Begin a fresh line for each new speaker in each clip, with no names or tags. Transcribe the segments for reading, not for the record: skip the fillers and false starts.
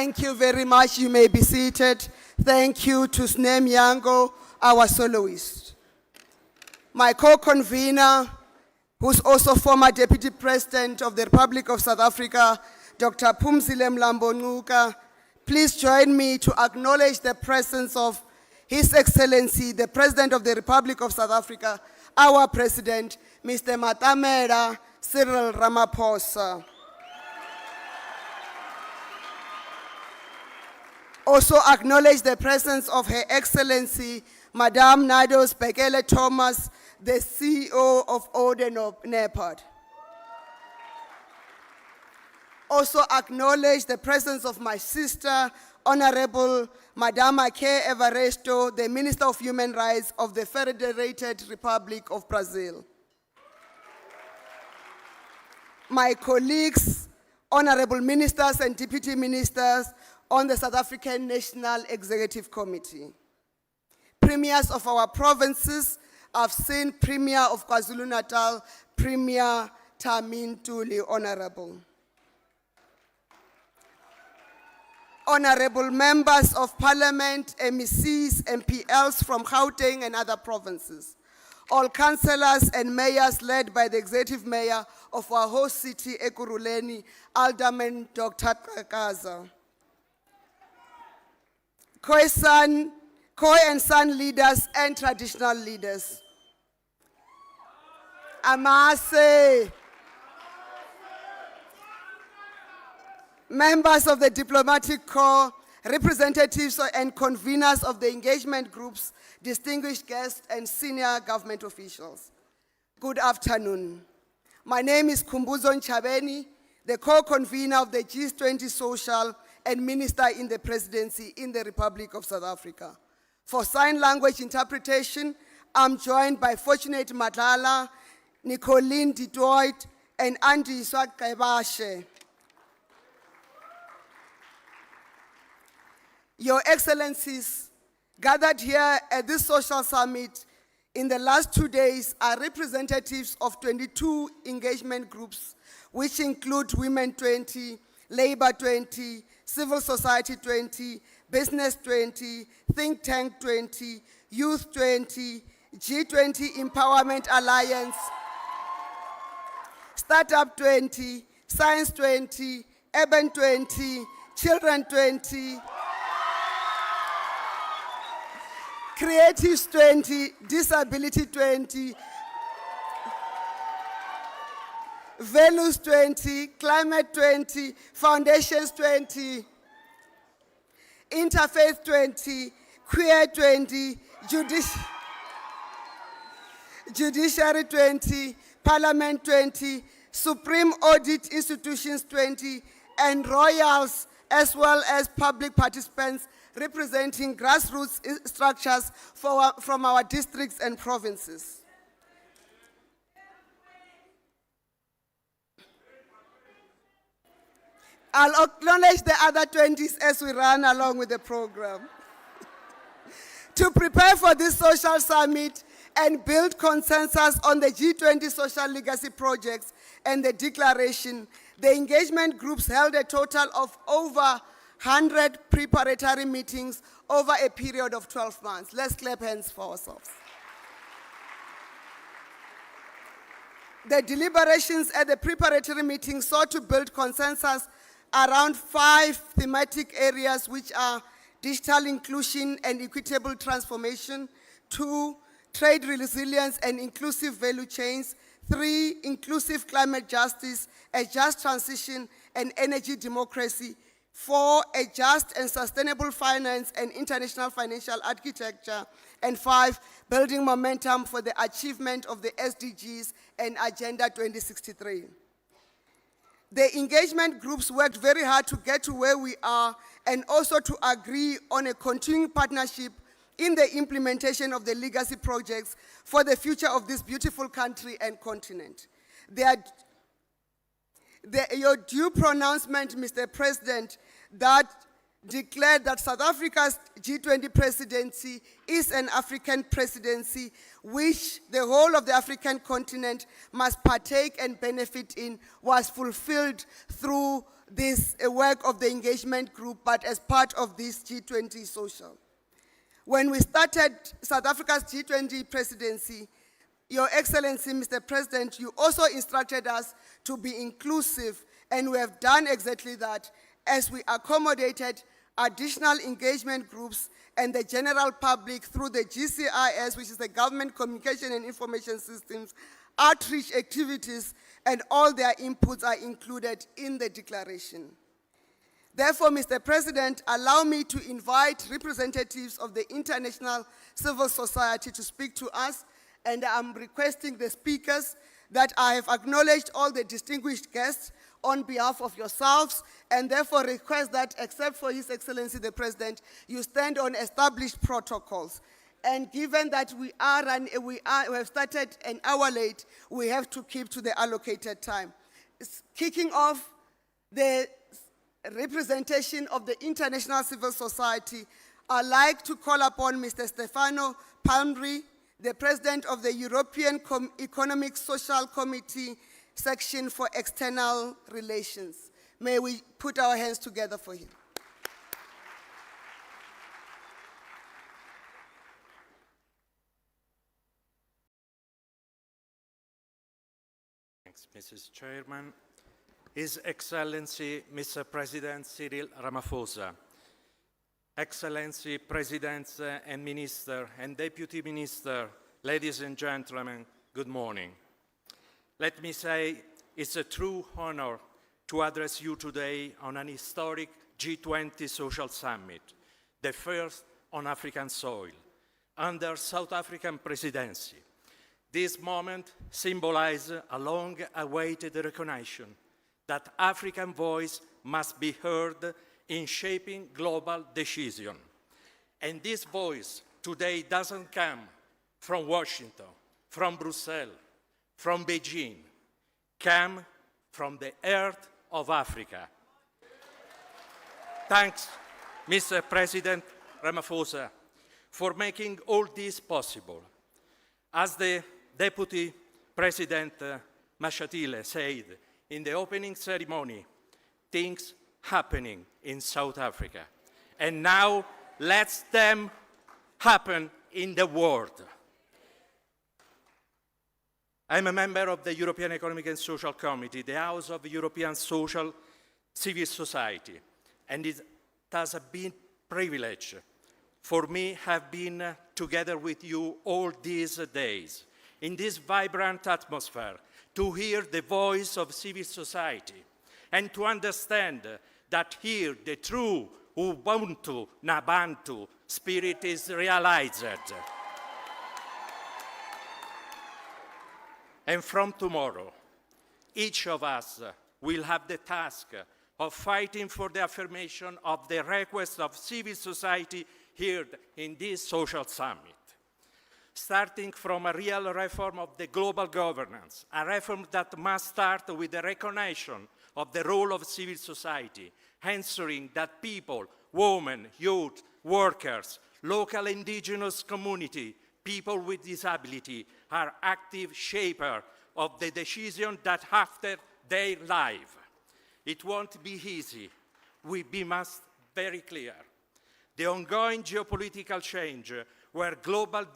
Thank you very much. You may be seated. Thank you to Snem Yango, our soloist. My co-convener, who's also former Deputy President of the Republic of South Africa, Dr. Phumzile Mlambo-Ngcuka, please join me to acknowledge the presence of His Excellency, the President of the Republic of South Africa, our President, Mr. Matamela Cyril Ramaphosa. Also acknowledge the presence of Her Excellency, Madame Nados Bekele Thomas, the CEO of Oden NEPAD. Also acknowledge the presence of my sister, Honorable Madame Ake Everesto, the Minister of Human Rights of the Federated Republic of Brazil. My colleagues, Honorable Ministers and Deputy Ministers on the South African National Executive Committee. Premiers of our provinces, I've seen Premier of KwaZulu-Natal, Premier Tamin Tuli, Honorable. Honorable members of Parliament, MECs, MPLs from Gauteng and other provinces. All councillors and mayors led by the executive mayor of our host city, Ekurhuleni, Alderman Dr. Kakaza. Khoi and San leaders and traditional leaders. Amase. Members of the diplomatic corps, representatives and conveners of the engagement groups, distinguished guests and senior government officials. Good afternoon. My name is Khumbuzo Nchabeni, the co-convener of the G20 Social and Minister in the Presidency in the Republic of South Africa. For sign language interpretation, I'm joined by Fortunate Madlala, Nicoline Detroit, and Andy Swakebashe. Your Excellencies, gathered here at this social summit in the last 2 days are representatives of 22 engagement groups, which include Women 20, Labor 20, Civil Society 20, Business 20, Think Tank 20, Youth 20, G20 Empowerment Alliance, Startup 20, Science 20, Urban 20, Children 20, Creatives 20, Disability 20, Values 20, Climate 20, Foundations 20, Interfaith 20, Queer 20, Judiciary 20, Parliament 20, Supreme Audit Institutions 20, and royals as well as public participants representing grassroots structures from our districts and provinces. I'll acknowledge the other 20s as we run along with the program. To prepare for this social summit and build consensus on the G20 social legacy projects and the declaration, the engagement groups held a total of over 100 preparatory meetings over a period of 12 months. Let's clap hands for ourselves. The deliberations at the preparatory meetings sought to build consensus around 5 thematic areas, which are digital inclusion and equitable transformation, 2, trade resilience and inclusive value chains, 3, inclusive climate justice, a just transition and energy democracy, 4, a just and sustainable finance and international financial architecture, and 5, building momentum for the achievement of the SDGs and Agenda 2063. The engagement groups worked very hard to get to where we are and also to agree on a continuing partnership in the implementation of the legacy projects for the future of this beautiful country and continent. Your due pronouncement, Mr. President, that declared that South Africa's G20 presidency is an African presidency which the whole of the African continent must partake and benefit in, was fulfilled through this work of the engagement group, but as part of this G20 Social. When we started South Africa's G20 presidency, Your Excellency, Mr. President, you also instructed us to be inclusive, and we have done exactly that as we accommodated additional engagement groups and the general public through the GCIS, which is the Government Communication and Information Systems, outreach activities, and all their inputs are included in the declaration. Therefore, Mr. President, allow me to invite representatives of the international civil society to speak to us, and I'm requesting the speakers that I have acknowledged all the distinguished guests on behalf of yourselves, and therefore request that, except for His Excellency the President, you stand on established protocols. And given that we have started an hour late, we have to keep to the allocated time. Kicking off the representation of the international civil society, I'd like to call upon Mr. Stefano Palmri, the President of the European Economic Social Committee Section for External Relations. May we put our hands together for him.
Thanks, Mrs. Chairman. His Excellency, Mr. President Cyril Ramaphosa, Excellency, Presidents and Minister and Deputy Minister, ladies and gentlemen, good morning. Let me say it's a true honor to address you today on an historic G20 Social Summit, the first on African soil, under South African presidency. This moment symbolizes a long-awaited recognition that African voice must be heard in shaping global decision. And this voice today doesn't come from Washington, from Brussels, from Beijing, come from the heart of Africa. Thanks, Mr. President Ramaphosa, for making all this possible. As the Deputy President Mashatile said in the opening ceremony, things happening in South Africa. And now let them happen in the world. I'm a member of the European Economic and Social Committee, the House of European Social Civil Society, and it has been a privilege for me have been together with you all these days in this vibrant atmosphere to hear the voice of civil society and to understand that here the true Ubuntu Nabantu spirit is realized. And from tomorrow, each of us will have the task of fighting for the affirmation of the request of civil society here in this social summit. Starting from a real reform of the global governance, a reform that must start with the recognition of the role of civil society, ensuring that people, women, youth, workers, local indigenous community, people with disability are active shapers of the decision that after their life. It won't be easy. We must be very clear. The ongoing geopolitical change where global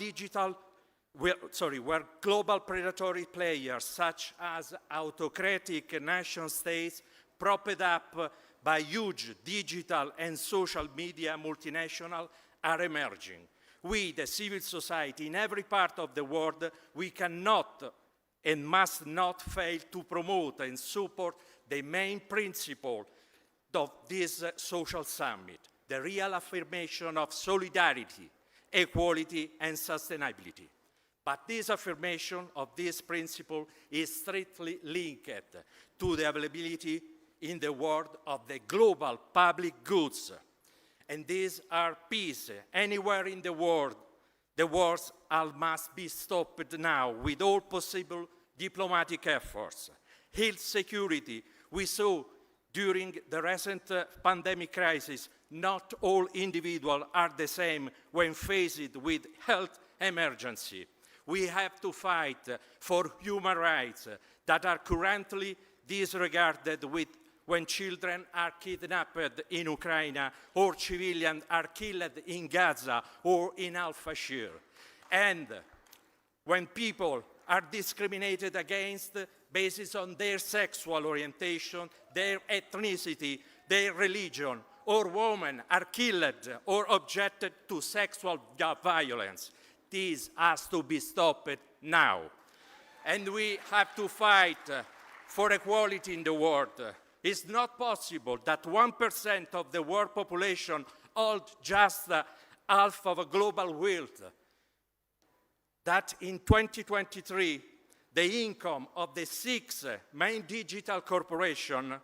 predatory players such as autocratic nation states propped up by huge digital and social media multinationals are emerging. We, the civil society in every part of the world, we cannot and must not fail to promote and support the main principle of this social summit, the real affirmation of solidarity, equality, and sustainability. But this affirmation of this principle is strictly linked to the availability in the world of the global public goods. And these are peace. Anywhere in the world, the wars must be stopped now with all possible diplomatic efforts. Health security, we saw during the recent pandemic crisis, not all individuals are the same when faced with health emergency. We have to fight for human rights that are currently disregarded when children are kidnapped in Ukraine or civilians are killed in Gaza or in Al-Fashir. And when people are discriminated against based on their sexual orientation, their ethnicity, their religion, or women are killed or objected to sexual violence. This has to be stopped now. And we have to fight for equality in the world. It's not possible that 1% of the world population hold just half of a global wealth. That in 2023, the income of the 6 main digital corporations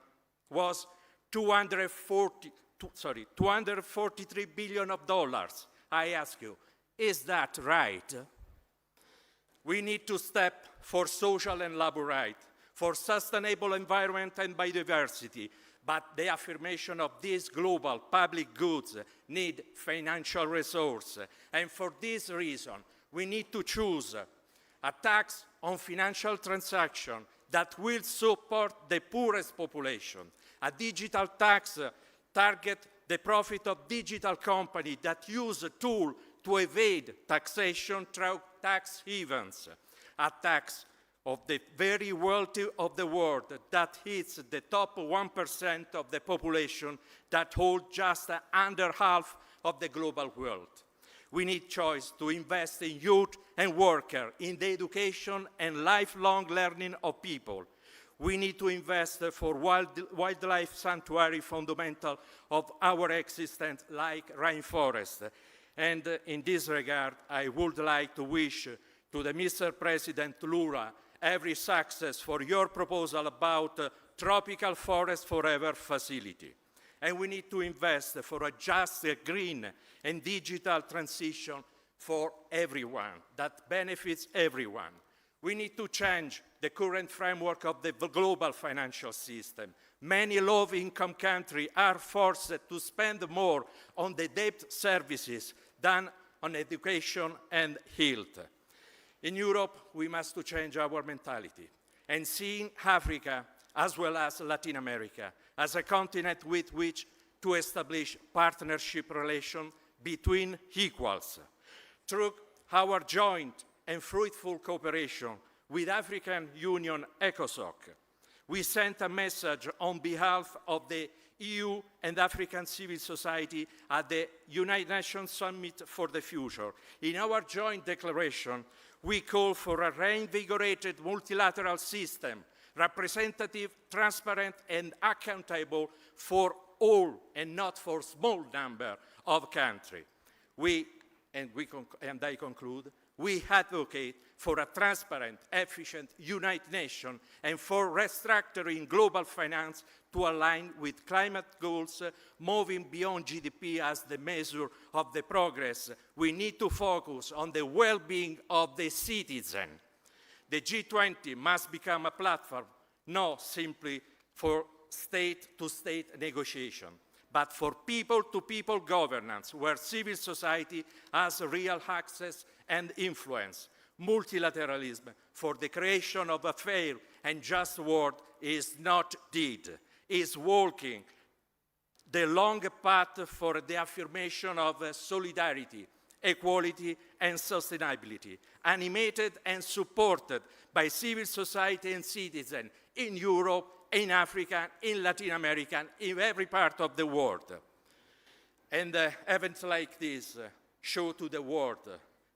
was $243 billion. I ask you, is that right? We need to step for social and labor rights, for sustainable environment and biodiversity, but the affirmation of these global public goods need financial resources. And for this reason, we need to choose a tax on financial transactions that will support the poorest population. A digital tax target the profit of digital companies that use a tool to evade taxation through tax havens. A tax of the very wealthy of the world that hits the top 1% of the population that hold just under half of the global wealth. We need choice to invest in youth and workers, in the education and lifelong learning of people. We need to invest for wildlife sanctuary fundamental of our existence, like rainforest. And in this regard, I would like to wish to the Mr. President Lula every success for your proposal about Tropical Forest Forever facility. And we need to invest for a just, green, and digital transition for everyone, that benefits everyone. We need to change the current framework of the global financial system. Many low-income countries are forced to spend more on the debt services than on education and health. In Europe, we must change our mentality and see Africa as well as Latin America as a continent with which to establish partnership relations between equals. Through our joint and fruitful cooperation with African Union ECOSOC, we sent a message on behalf of the EU and African civil society at the United Nations Summit for the Future. In our joint declaration, we call for a reinvigorated multilateral system, representative, transparent, and accountable for all and not for small number of countries. I conclude, we advocate for a transparent, efficient, United Nations and for restructuring global finance to align with climate goals, moving beyond GDP as the measure of the progress. We need to focus on the well-being of the citizen. The G20 must become a platform, not simply for state-to-state negotiation, but for people-to-people governance, where civil society has real access and influence. Multilateralism for the creation of a fair and just world is not dead, is walking the long path for the affirmation of solidarity, equality, and sustainability, animated and supported by civil society and citizens in Europe, in Africa, in Latin America, in every part of the world. And events like this show to the world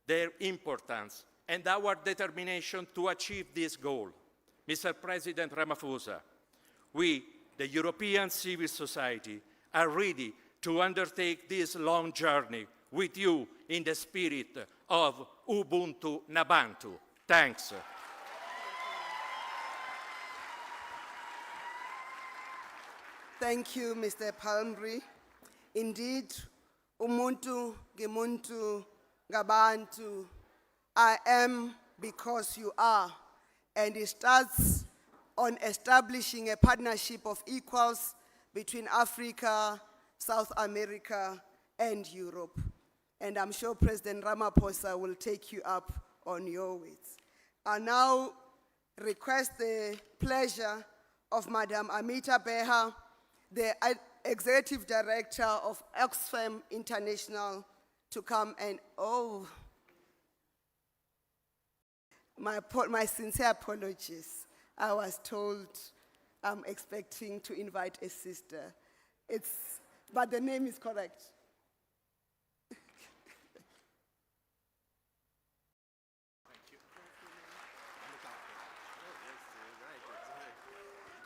their importance and our determination to achieve this goal. Mr. President Ramaphosa, we, the European civil society, are ready to undertake this long journey with you in the spirit of Ubuntu Nabantu. Thanks.
Thank you, Mr. Palmri. Indeed, umuntu ngemuntu ngabantu, I am because you are. And it starts on establishing a partnership of equals between Africa, South America, and Europe. And I'm sure President Ramaphosa will take you up on your words. I now request the pleasure of Madam Amita Beha, the executive director of Oxfam International to come and, my sincere apologies. I was told I'm expecting to invite a sister. But the name is correct.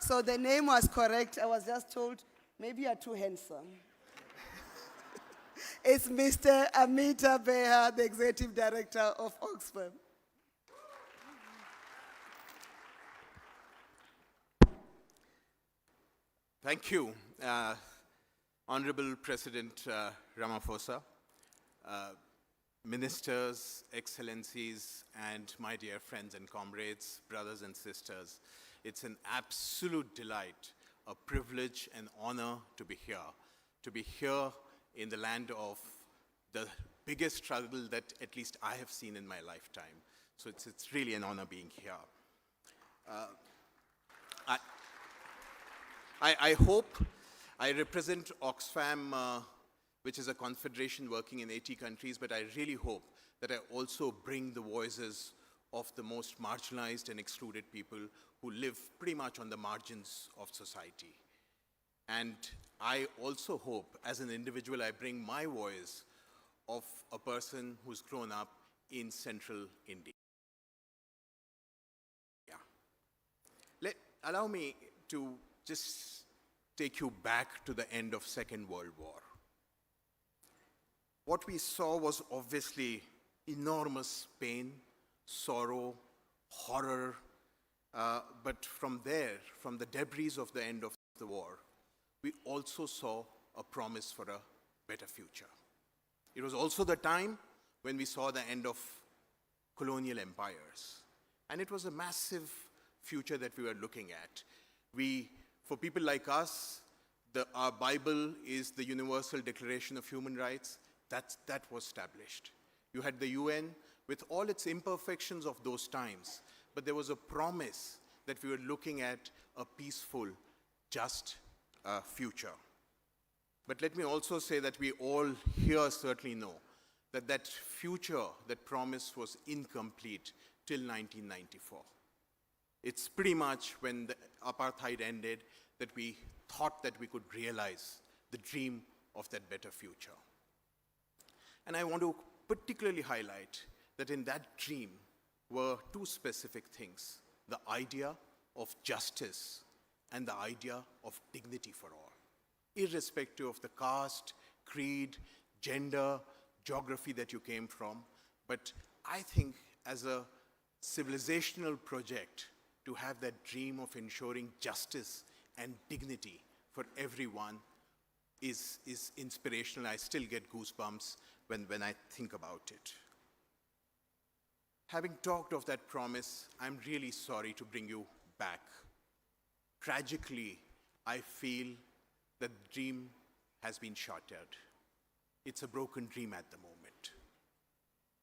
So the name was correct. I was just told, maybe you're too handsome. It's Mr. Amita Beha, the Executive Director of Oxfam.
Thank you, Honorable President Ramaphosa, ministers, excellencies, and my dear friends and comrades, brothers and sisters. It's an absolute delight, a privilege and honor to be here in the land of the biggest struggle that at least I have seen in my lifetime. So it's really an honor being here. I hope I represent Oxfam, which is a confederation working in 80 countries, but I really hope that I also bring the voices of the most marginalized and excluded people who live pretty much on the margins of society. And I also hope, as an individual, I bring my voice of a person who's grown up in central India. Allow me to just take you back to the end of Second World War. What we saw was obviously enormous pain, sorrow, horror, but from there, from the debris of the end of the war, we also saw a promise for a better future. It was also the time when we saw the end of colonial empires. And it was a massive future that we were looking at. For people like us, our Bible is the Universal Declaration of Human Rights. That was established. You had the UN with all its imperfections of those times, but there was a promise that we were looking at a peaceful, just future. But let me also say that we all here certainly know that that future, that promise was incomplete till 1994. It's pretty much when the apartheid ended that we thought that we could realize the dream of that better future. And I want to particularly highlight that in that dream were two specific things: the idea of justice and the idea of dignity for all, irrespective of the caste, creed, gender, geography that you came from. But I think as a civilizational project, to have that dream of ensuring justice and dignity for everyone is inspirational. I still get goosebumps when I think about it. Having talked of that promise, I'm really sorry to bring you back. Tragically, I feel that the dream has been shattered. It's a broken dream at the moment.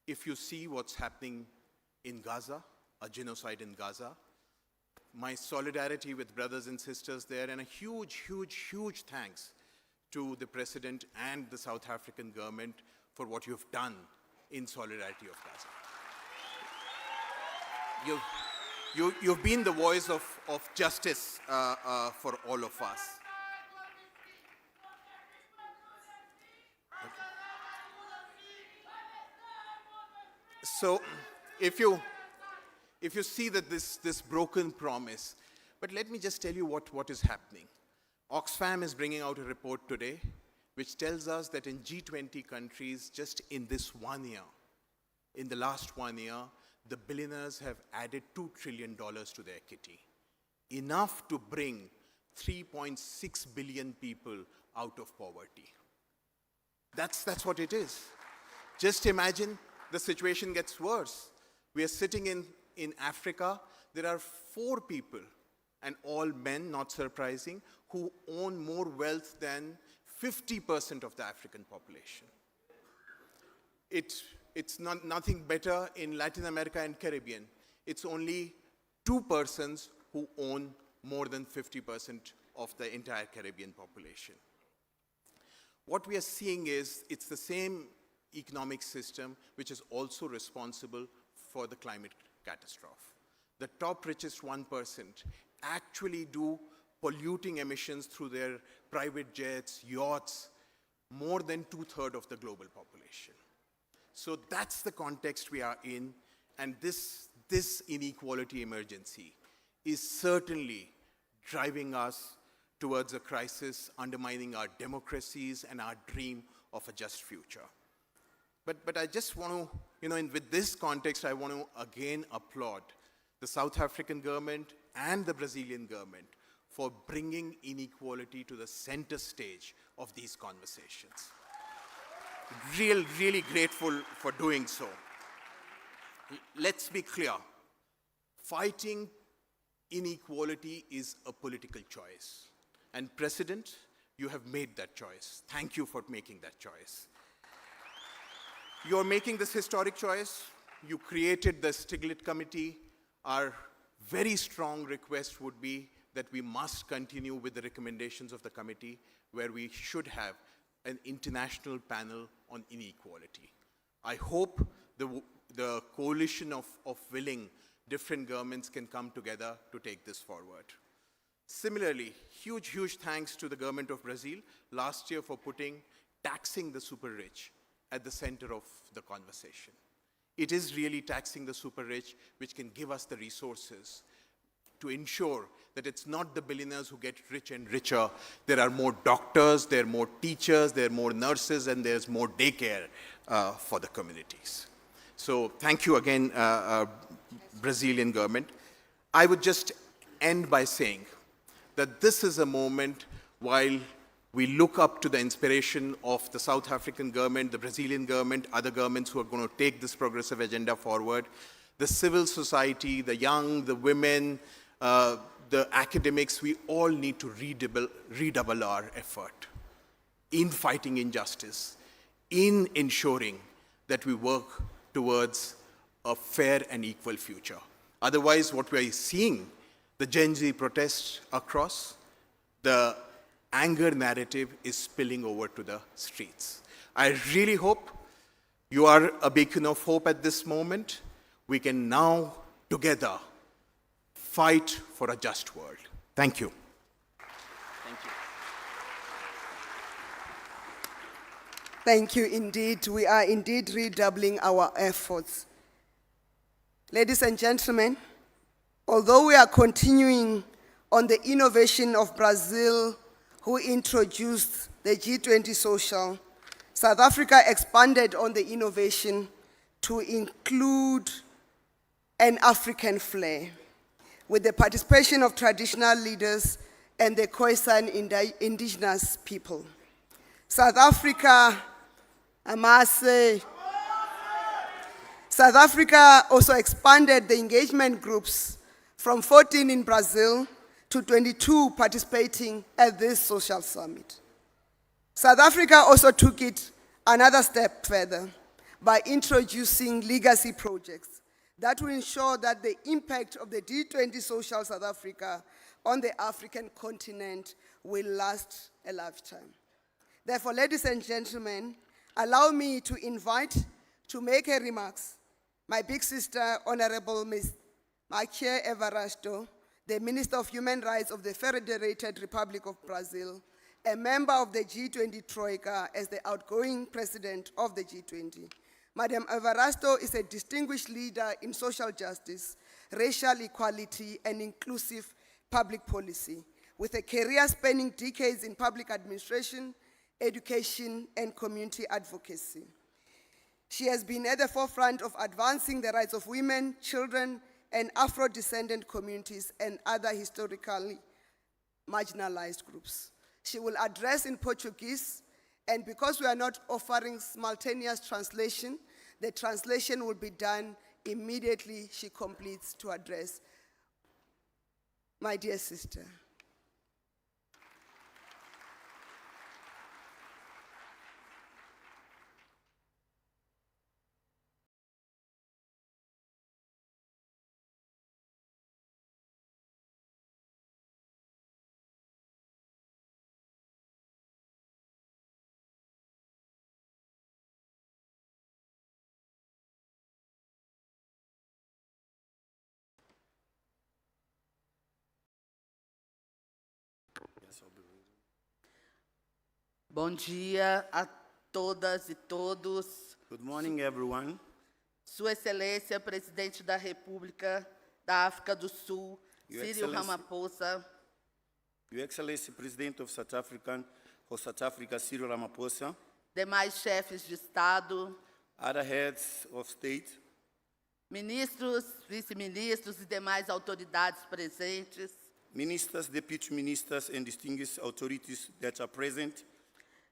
If you see what's happening in Gaza, a genocide in Gaza, my solidarity with brothers and sisters there, and a huge, huge, huge thanks to the President and the South African government for what you've done in solidarity of Gaza. You've been the voice of justice for all of us. Okay. So, if you see that this broken promise, but let me just tell you what is happening. Oxfam is bringing out a report today which tells us that in G20 countries, just in this 1 year, in the last 1 year, the billionaires have added $2 trillion to their kitty, enough to bring 3.6 billion people out of poverty. That's what it is. Just imagine the situation gets worse. We are sitting in Africa. There are 4 people, and all men, not surprising, who own more wealth than 50% of the African population. It's nothing better in Latin America and Caribbean. It's only 2 persons who own more than 50% of the entire Caribbean population. What we are seeing is it's the same economic system which is also responsible for the climate catastrophe. The top richest 1% actually do polluting emissions through their private jets, yachts, more than 2/3 of the global population. So that's the context we are in, and this inequality emergency is certainly driving us towards a crisis, undermining our democracies and our dream of a just future. But I just want to, with this context, I want to again applaud the South African government and the Brazilian government for bringing inequality to the center stage of these conversations. Really grateful for doing so. Let's be clear. Fighting inequality is a political choice. And President, you have made that choice. Thank you for making that choice. You're making this historic choice. You created the Stiglitz Committee. Our very strong request would be that we must continue with the recommendations of the committee, where we should have an international panel on inequality. I hope the coalition of willing different governments can come together to take this forward. Similarly, huge thanks to the government of Brazil last year for putting taxing the super rich at the center of the conversation. It is really taxing the super rich which can give us the resources to ensure that it's not the billionaires who get rich and richer. There are more doctors, there are more teachers, there are more nurses, and there's more daycare for the communities. So thank you again, Brazilian government. I would just end by saying that this is a moment while we look up to the inspiration of the South African government, the Brazilian government, other governments who are going to take this progressive agenda forward. The civil society, the young, the women, the academics, we all need to redouble our effort in fighting injustice, in ensuring that we work towards a fair and equal future. Otherwise, what we are seeing, the Gen Z protests across, the anger narrative is spilling over to the streets. I really hope you are a beacon of hope at this moment. We can now, together, fight for a just world. Thank you.
Thank you.
Thank you indeed. We are indeed redoubling our efforts. Ladies and gentlemen, although we are continuing on the innovation of Brazil, who introduced the G20 Social, South Africa expanded on the innovation to include an African flair, with the participation of traditional leaders and the Khoisan indigenous people. South Africa also expanded the engagement groups from 14 in Brazil to 22 participating at this social summit. South Africa also took it another step further by introducing legacy projects that will ensure that the impact of the G20 Social South Africa on the African continent will last a lifetime. Therefore, ladies and gentlemen, allow me to invite to make her remarks my big sister, Honorable Ms. Makia Evarasto, the Minister of Human Rights of the Federated Republic of Brazil, a member of the G20 Troika as the outgoing president of the G20. Madam Evarasto is a distinguished leader in social justice, racial equality, and inclusive public policy, with a career spanning decades in public administration, education, and community advocacy. She has been at the forefront of advancing the rights of women, children, and Afro-descendant communities and other historically marginalized groups. She will address in Portuguese, and because we are not offering simultaneous translation, the translation will be done immediately she completes to address. My dear sister.
Bom dia a todas e todos.
Good morning, everyone.
Sua Excelência, Presidente da República da África do Sul,
Your
Cyril
Excellency.
Ramaphosa,
Your Excellency, President of South Africa, Cyril Ramaphosa,
demais chefes de Estado,
other heads of state,
ministros, vice-ministros e demais autoridades presentes,
ministers, deputy ministers, and distinguished authorities that are present,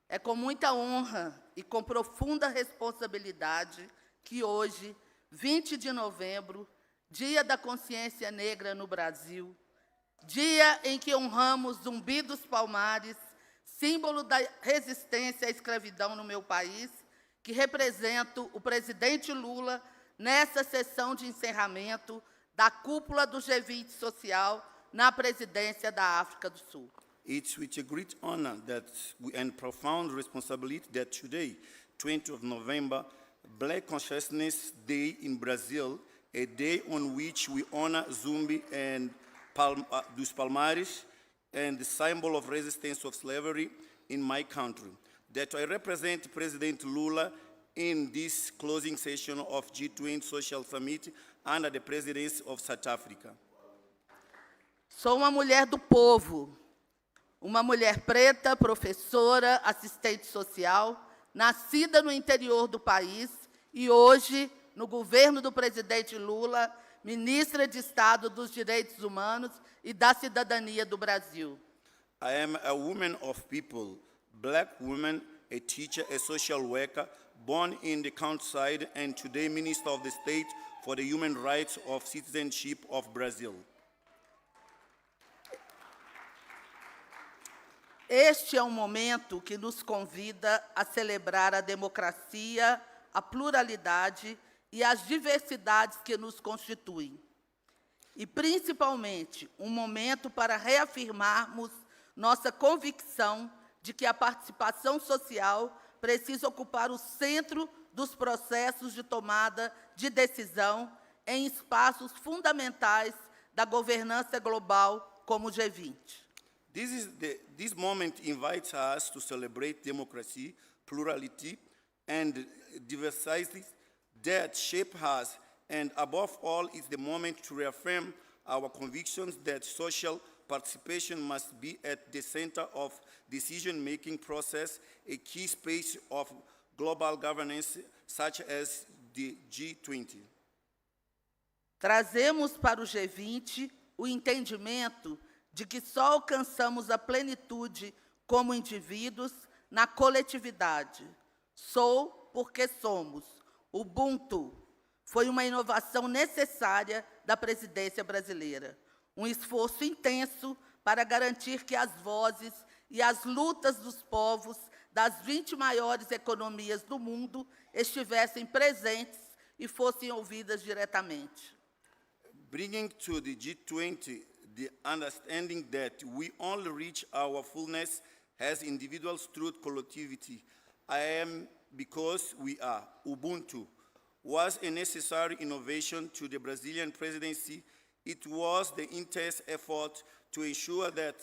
é com muita honra e com profunda responsabilidade que hoje, 20 de novembro, Dia da Consciência Negra no Brasil, dia em que honramos Zumbi dos Palmares, símbolo da resistência à escravidão no meu país, que represento o presidente Lula nessa sessão de encerramento da cúpula do G20 Social na presidência da África do Sul.
it's with a great honor and profound responsibility that today, 20th of November, Black Consciousness Day in Brazil, a day on which we honor Zumbi and dos Palmares, and the symbol of resistance of slavery in my country, that I represent President Lula in this closing session of G20 Social Summit under the presidency of South Africa.
Sou uma mulher do povo, uma mulher preta, professora, assistente social, nascida no interior do país e hoje, no governo do presidente Lula, ministra de Estado dos Direitos Humanos e da Cidadania do Brasil.
I am a woman of people, black woman, a teacher, a social worker, born in the countryside and today Minister of the State for the Human Rights of Citizenship of Brazil.
Este é um momento que nos convida a celebrar a democracia, a pluralidade e as diversidades que nos constituem. E, principalmente, um momento para reafirmarmos nossa convicção de que a participação social precisa ocupar o centro dos processos de tomada de decisão em espaços fundamentais da governança global, como o G20.
This moment invites us to celebrate democracy, plurality, and diversity that shape us, and above all, it's the moment to reaffirm our convictions that social participation must be at the center of decision-making process, a key space of global governance, such as the G20.
Trazemos para o G20 o entendimento de que só alcançamos a plenitude como indivíduos na coletividade. Sou porque somos. Ubuntu foi uma inovação necessária da presidência brasileira. Um esforço intenso para garantir que as vozes e as lutas dos povos das 20 maiores economias do mundo estivessem presentes e fossem ouvidas diretamente.
Bringing to the G20 the understanding that we only reach our fullness as individuals through collectivity. I am because we are. Ubuntu was a necessary innovation to the Brazilian presidency. It was the intense effort to ensure that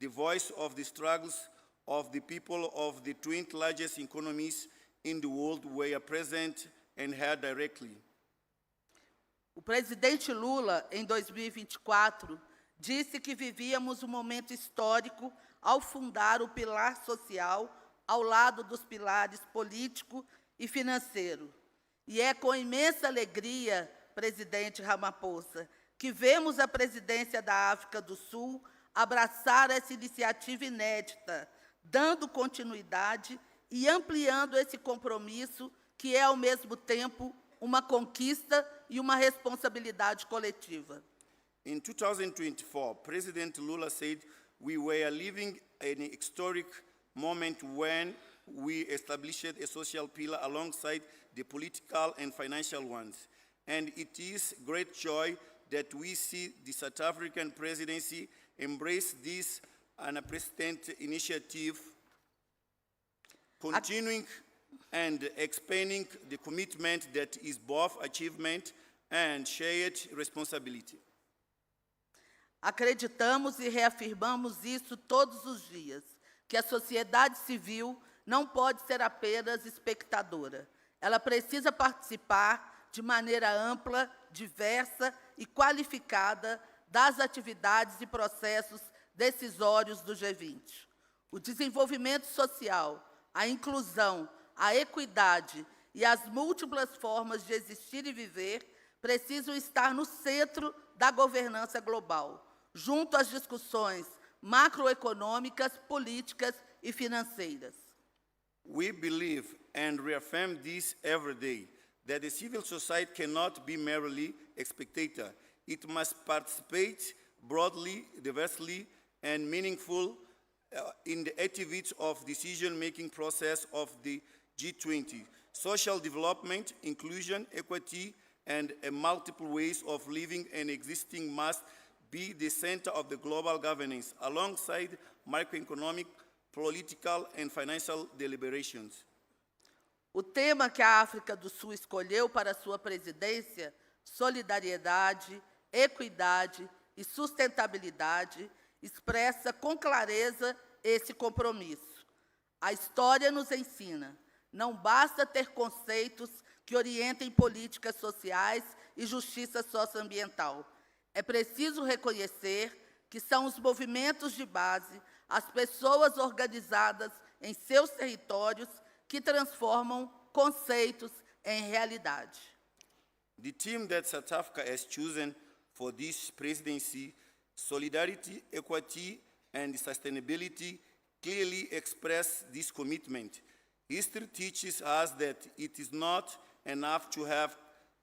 the voice of the struggles of the people of the 20 largest economies in the world were present and heard directly.
O presidente Lula, em 2024, disse que vivíamos um momento histórico ao fundar o pilar social ao lado dos pilares político e financeiro. E é com imensa alegria, presidente Ramaphosa, que vemos a presidência da África do Sul abraçar essa iniciativa inédita, dando continuidade e ampliando esse compromisso que é, ao mesmo tempo, uma conquista e uma responsabilidade coletiva.
In 2024, President Lula said we were living an historic moment when we established a social pillar alongside the political and financial ones. And it is great joy that we see the South African presidency embrace this unprecedented initiative, continuing and expanding the commitment that is both achievement and shared responsibility.
Acreditamos e reafirmamos isso todos os dias, que a sociedade civil não pode ser apenas espectadora. Ela precisa participar de maneira ampla, diversa e qualificada das atividades e processos decisórios do G20. O desenvolvimento social, a inclusão, a equidade e as múltiplas formas de existir e viver precisam estar no centro da governança global, junto às discussões macroeconômicas, políticas e financeiras.
We believe and reaffirm this every day, that the civil society cannot be merely a spectator. It must participate broadly, diversely, and meaningful in the activities of decision-making process of the G20. Social development, inclusion, equity, and multiple ways of living and existing must be the center of the global governance, alongside macroeconomic, political, and financial deliberations.
O tema que a África do Sul escolheu para sua presidência, solidariedade, equidade e sustentabilidade, expressa com clareza esse compromisso. A história nos ensina, não basta ter conceitos que orientem políticas sociais e justiça socioambiental. É preciso reconhecer que são os movimentos de base, as pessoas organizadas em seus territórios, que transformam conceitos em realidade.
The theme that South Africa has chosen for this presidency, solidarity, equity, and sustainability, clearly express this commitment. History teaches us that it is not enough to have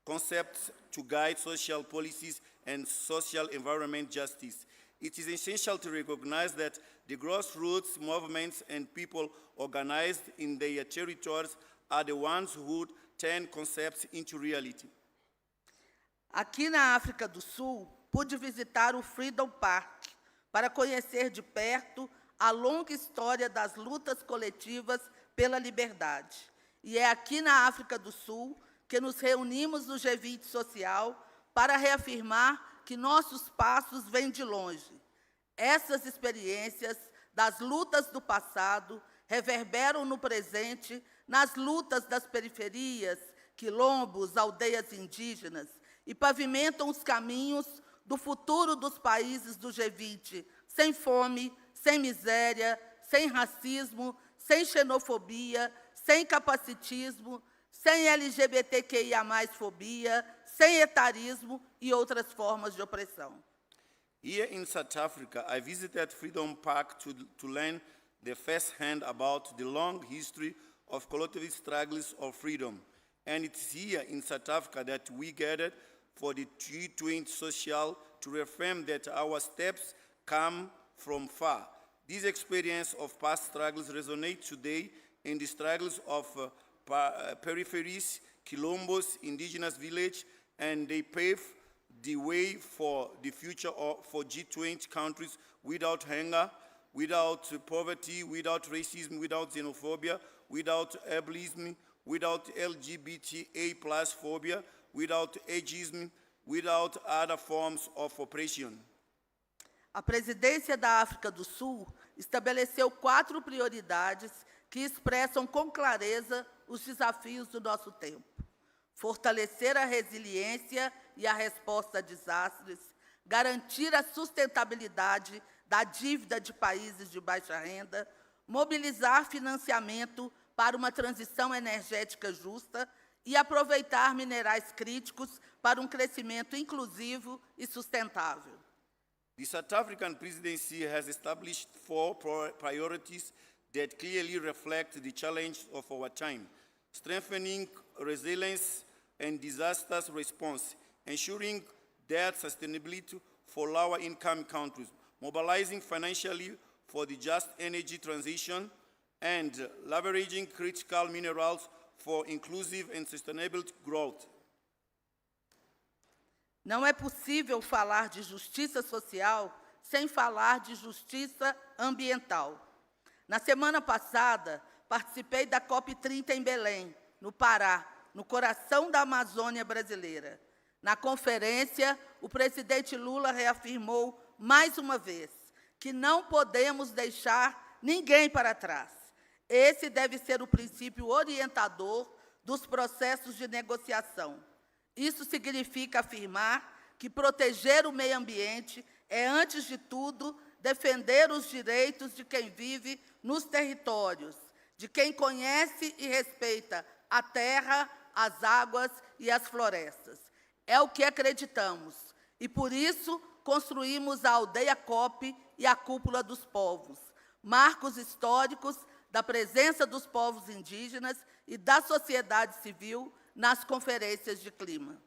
concepts to guide social policies and social environment justice. It is essential to recognize that the grassroots movements and people organized in their territories are the ones who turn concepts into reality.
Aqui na África do Sul, pude visitar o Freedom Park para conhecer de perto a longa história das lutas coletivas pela liberdade. E é aqui na África do Sul que nos reunimos no G20 Social para reafirmar que nossos passos vêm de longe. Essas experiências das lutas do passado reverberam no presente nas lutas das periferias, quilombos, aldeias indígenas e pavimentam os caminhos do futuro dos países do G20, sem fome, sem miséria, sem racismo, sem xenofobia, sem capacitismo, sem LGBTQIA+fobia, sem etarismo e outras formas de opressão.
Here in South Africa, I visited Freedom Park to learn the first hand about the long history of collective struggles of freedom. And it's here in South Africa that we gathered for the G20 Social to reaffirm that our steps come from far. This experience of past struggles resonates today in the struggles of peripheries, quilombos, indigenous village, and they pave the way for the future for G20 countries without hunger, without poverty, without racism, without xenophobia, without ableism, without LGBTA+ phobia, without ageism, without other forms of oppression.
A presidência da África do Sul estabeleceu 4 prioridades que expressam com clareza os desafios do nosso tempo. Fortalecer a resiliência e a resposta a desastres, garantir a sustentabilidade da dívida de países de baixa renda, mobilizar financiamento para uma transição energética justa e aproveitar minerais críticos para um crescimento inclusivo e sustentável.
The South African presidency has established 4 priorities that clearly reflect the challenge of our time: strengthening resilience and disaster response, ensuring debt sustainability for lower-income countries, mobilizing financially for the just energy transition, and leveraging critical minerals for inclusive and sustainable growth.
Não é possível falar de justiça social sem falar de justiça ambiental. Na semana passada, participei da COP30 em Belém, no Pará, no coração da Amazônia brasileira. Na conferência, o presidente Lula reafirmou, mais uma vez, que não podemos deixar ninguém para trás. Esse deve ser o princípio orientador dos processos de negociação. Isso significa afirmar que proteger o meio ambiente é, antes de tudo, defender os direitos de quem vive nos territórios, de quem conhece e respeita a terra, as águas e as florestas. É o que acreditamos, e por isso construímos a Aldeia COP e a Cúpula dos Povos, marcos históricos da presença dos povos indígenas e da sociedade civil nas conferências de clima.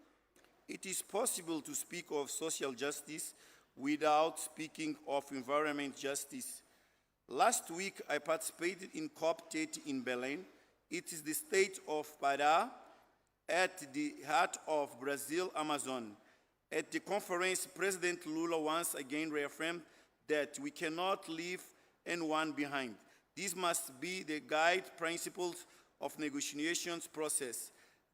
It is possible to speak of social justice without speaking of environment justice. Last week, I participated in COP30 in Belém. It is the state of Pará at the heart of Brazil, Amazon. At the conference, President Lula once again reaffirmed that we cannot leave anyone behind. This must be the guide principles of negotiations process.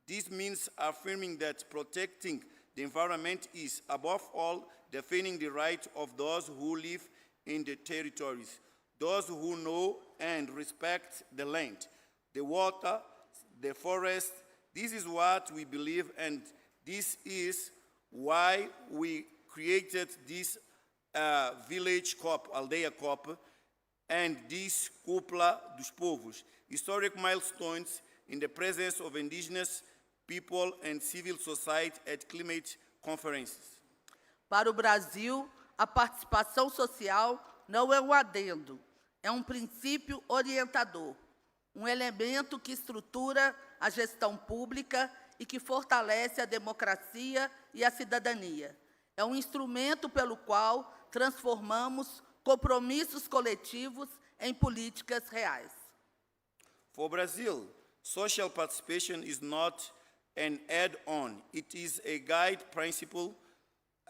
This means affirming that protecting the environment is, above all, defending the right of those who live in the territories, those who know and respect the land, the water, the forest. This is what we believe, and this is why we created this village COP, Aldeia COP, and this Cúpula dos Povos, historic milestones in the presence of indigenous people and civil society at climate conferences.
Para o Brasil, a participação social não é um adendo, é um princípio orientador, um elemento que estrutura a gestão pública e que fortalece a democracia e a cidadania. É um instrumento pelo qual transformamos compromissos coletivos em políticas reais.
For Brazil, social participation is not an add-on. It is a guide principle,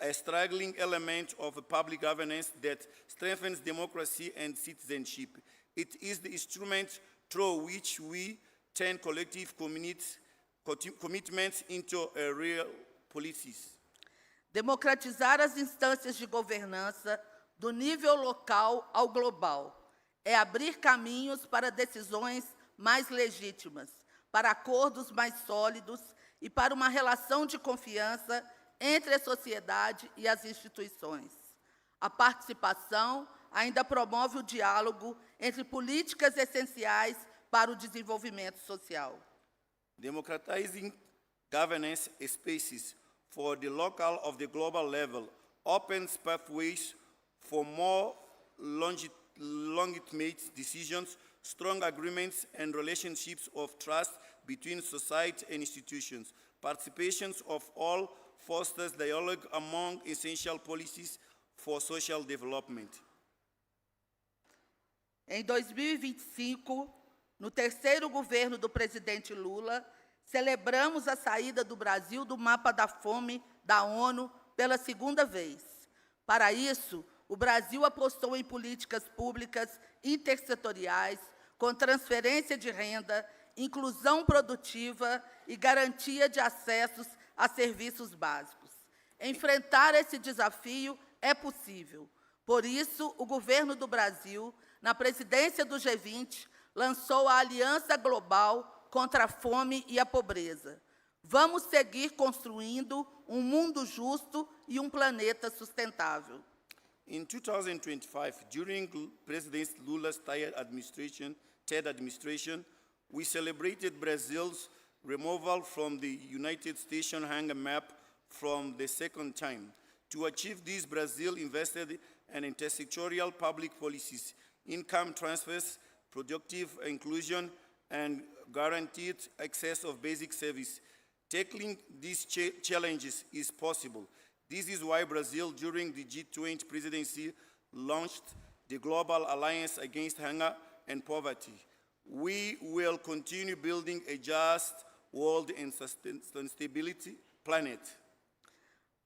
a struggling element of public governance that strengthens democracy and citizenship. It is the instrument through which we turn collective commitments into real policies.
Democratizar as instâncias de governança do nível local ao global é abrir caminhos para decisões mais legítimas, para acordos mais sólidos e para uma relação de confiança entre a sociedade e as instituições. A participação ainda promove o diálogo entre políticas essenciais para o desenvolvimento social.
Democratizing governance spaces for the local of the global level opens pathways for more legitimate decisions, strong agreements, and relationships of trust between society and institutions. Participation of all fosters dialogue among essential policies for social development.
Em 2025, no terceiro governo do presidente Lula, celebramos a saída do Brasil do mapa da fome da ONU pela segunda vez. Para isso, o Brasil apostou em políticas públicas intersetoriais, com transferência de renda, inclusão produtiva e garantia de acessos a serviços básicos. Enfrentar esse desafio é possível. Por isso, o governo do Brasil, na presidência do G20, lançou a Aliança Global contra a Fome e a Pobreza. Vamos seguir construindo um mundo justo e um planeta sustentável.
In 2025, during President Lula's third administration, we celebrated Brazil's removal from the United Nations hunger map from the second time. To achieve this, Brazil invested in intersectoral public policies, income transfers, productive inclusion, and guaranteed access of basic service. Tackling these challenges is possible. This is why Brazil, during the G20 presidency, launched the Global Alliance Against Hunger and Poverty. We will continue building a just world and sustainability planet.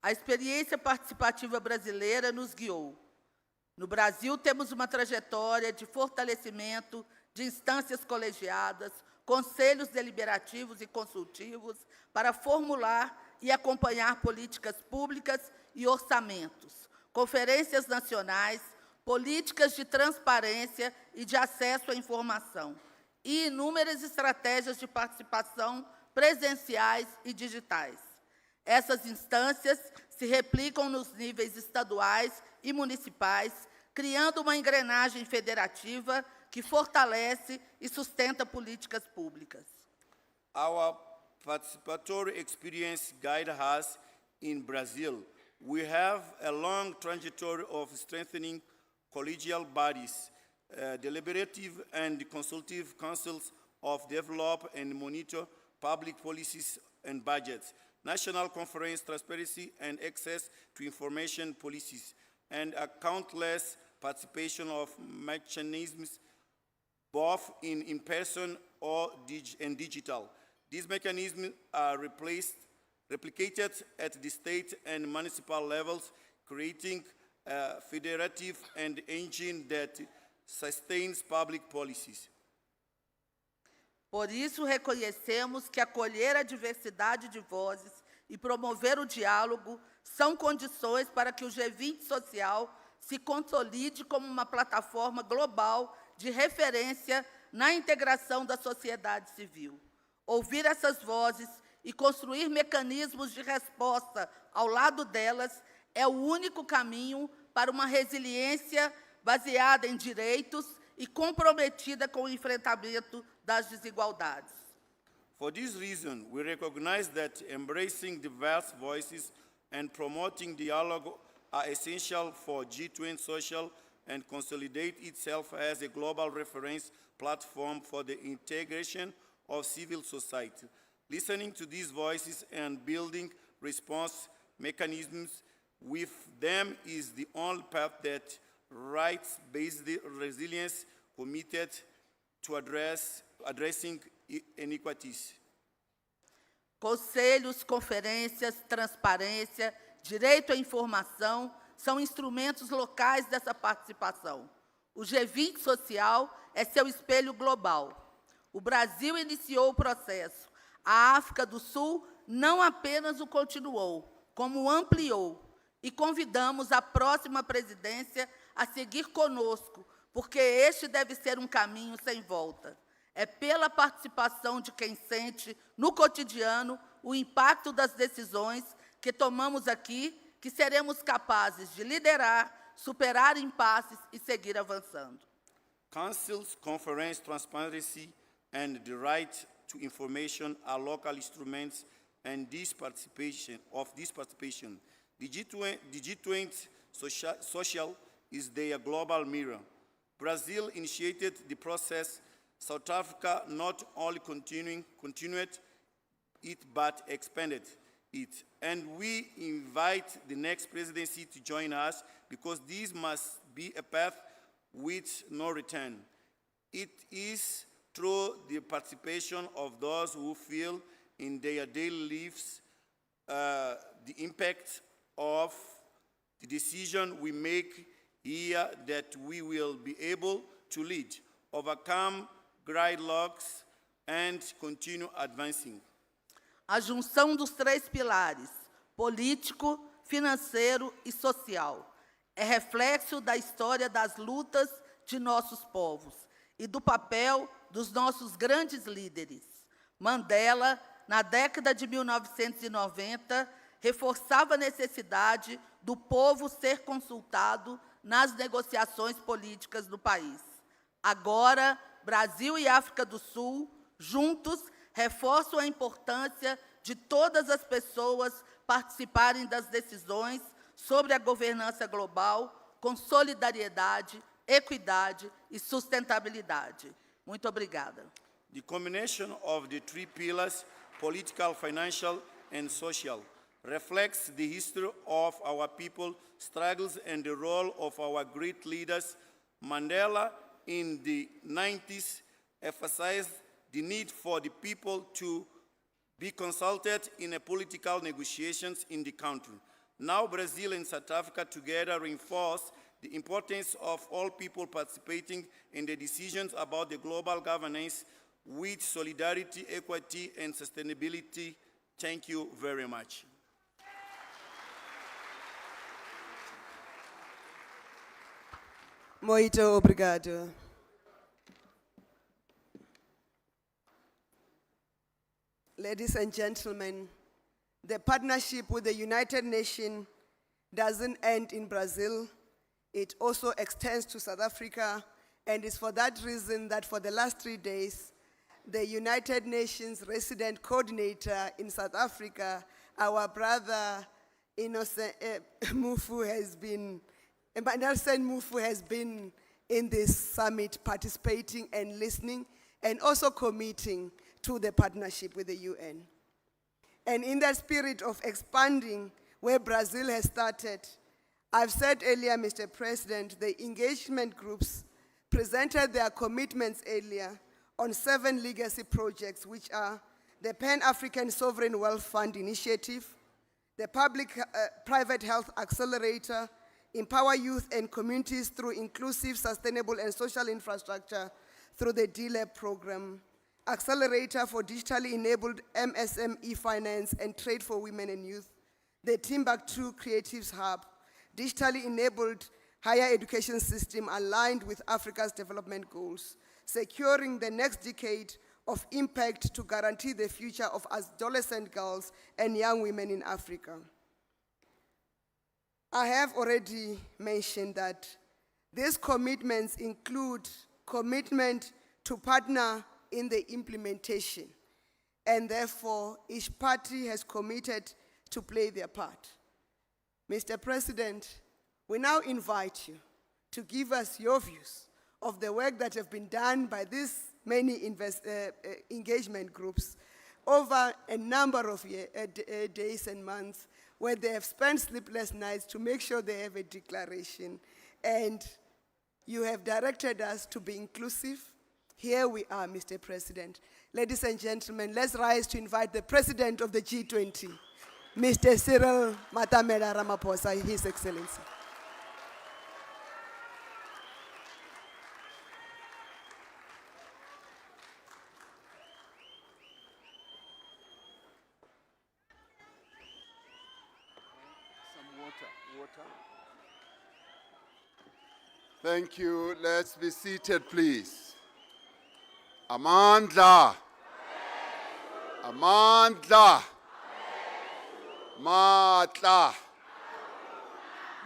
A experiência participativa brasileira nos guiou. No Brasil, temos uma trajetória de fortalecimento de instâncias colegiadas, conselhos deliberativos e consultivos para formular e acompanhar políticas públicas e orçamentos, conferências nacionais, políticas de transparência e de acesso à informação, e inúmeras estratégias de participação presenciais e digitais. Essas instâncias se replicam nos níveis estaduais e municipais, criando uma engrenagem federativa que fortalece e sustenta políticas públicas.
Our participatory experience guides us in Brazil. We have a long trajectory of strengthening collegial bodies, deliberative and consultative councils of develop and monitor public policies and budgets, national conference transparency and access to information policies, and a countless participation of mechanisms both in person or digital. These mechanisms are replicated at the state and municipal levels, creating a federative and engine that sustains public policies.
Por isso, reconhecemos que acolher a diversidade de vozes e promover o diálogo são condições para que o G20 Social se consolide como uma plataforma global de referência na integração da sociedade civil. Ouvir essas vozes e construir mecanismos de resposta ao lado delas é o único caminho para uma resiliência baseada em direitos e comprometida com o enfrentamento das desigualdades.
For this reason, we recognize that embracing diverse voices and promoting dialogue are essential for G20 Social and consolidate itself as a global reference platform for the integration of civil society. Listening to these voices and building response mechanisms with them is the only path that rights-based resilience committed to addressing inequities.
Conselhos, conferências, transparência, direito à informação são instrumentos locais dessa participação. O G20 Social é seu espelho global. O Brasil iniciou o processo. A África do Sul não apenas o continuou, como o ampliou. E convidamos a próxima presidência a seguir conosco, porque este deve ser um caminho sem volta. É pela participação de quem sente, no cotidiano, o impacto das decisões que tomamos aqui, que seremos capazes de liderar, superar impasses e seguir avançando.
Councils, conference, transparency, and the right to information are local instruments and this participation. The G20 Social is their global mirror. Brazil initiated the process. South Africa not only continued it, but expanded it. And we invite the next presidency to join us because this must be a path with no return. It is through the participation of those who feel in their daily lives the impact of the decision we make here that we will be able to lead, overcome gridlocks, and continue advancing.
A junção dos três pilares, político, financeiro e social, é reflexo da história das lutas de nossos povos e do papel dos nossos grandes líderes. Mandela, na década de 1990, reforçava a necessidade do povo ser consultado nas negociações políticas do país. Agora, Brasil e África do Sul, juntos, reforçam a importância de todas as pessoas participarem das decisões sobre a governança global com solidariedade, equidade e sustentabilidade. Muito obrigada.
The combination of the three pillars, political, financial, and social, reflects the history of our people, struggles, and the role of our great leaders. Mandela, in the 90s, emphasized the need for the people to be consulted in a political negotiations in the country. Now, Brazil and South Africa together reinforce the importance of all people participating in the decisions about the global governance with solidarity, equity, and sustainability. Thank you very much.
Muito obrigado. Ladies and gentlemen, the partnership with the United Nations doesn't end in Brazil. It also extends to South Africa, and it's for that reason that for the last 3 days, the United Nations resident coordinator in South Africa, our brother Innocent Mufu has been, Nelson Mufu has been in this summit participating and listening and also committing to the partnership with the UN. And in that spirit of expanding where Brazil has started, I've said earlier, Mr. President, the engagement groups presented their commitments earlier on 7 legacy projects, which are the Pan-African Sovereign Wealth Fund Initiative, the Public-Private Health Accelerator, empower youth and communities through inclusive, sustainable, and social infrastructure through the DLAB program, Accelerator for digitally enabled MSME finance and trade for women and youth, the Timbuktu Creatives Hub, digitally enabled higher education system aligned with Africa's development goals, securing the next decade of impact to guarantee the future of adolescent girls and young women in Africa. I have already mentioned that these commitments include commitment to partner in the implementation, and therefore each party has committed to play their part. Mr. President, we now invite you to give us your views of the work that have been done by these many engagement groups over a number of days and months, where they have spent sleepless nights to make sure they have a declaration. And you have directed us to be inclusive. Here we are, Mr. President. Ladies and gentlemen, let's rise to invite the President of the G20, Mr. Cyril Ramaphosa, His Excellency.
Thank you. Let's be seated, please. Amandla. Amandla. Matla.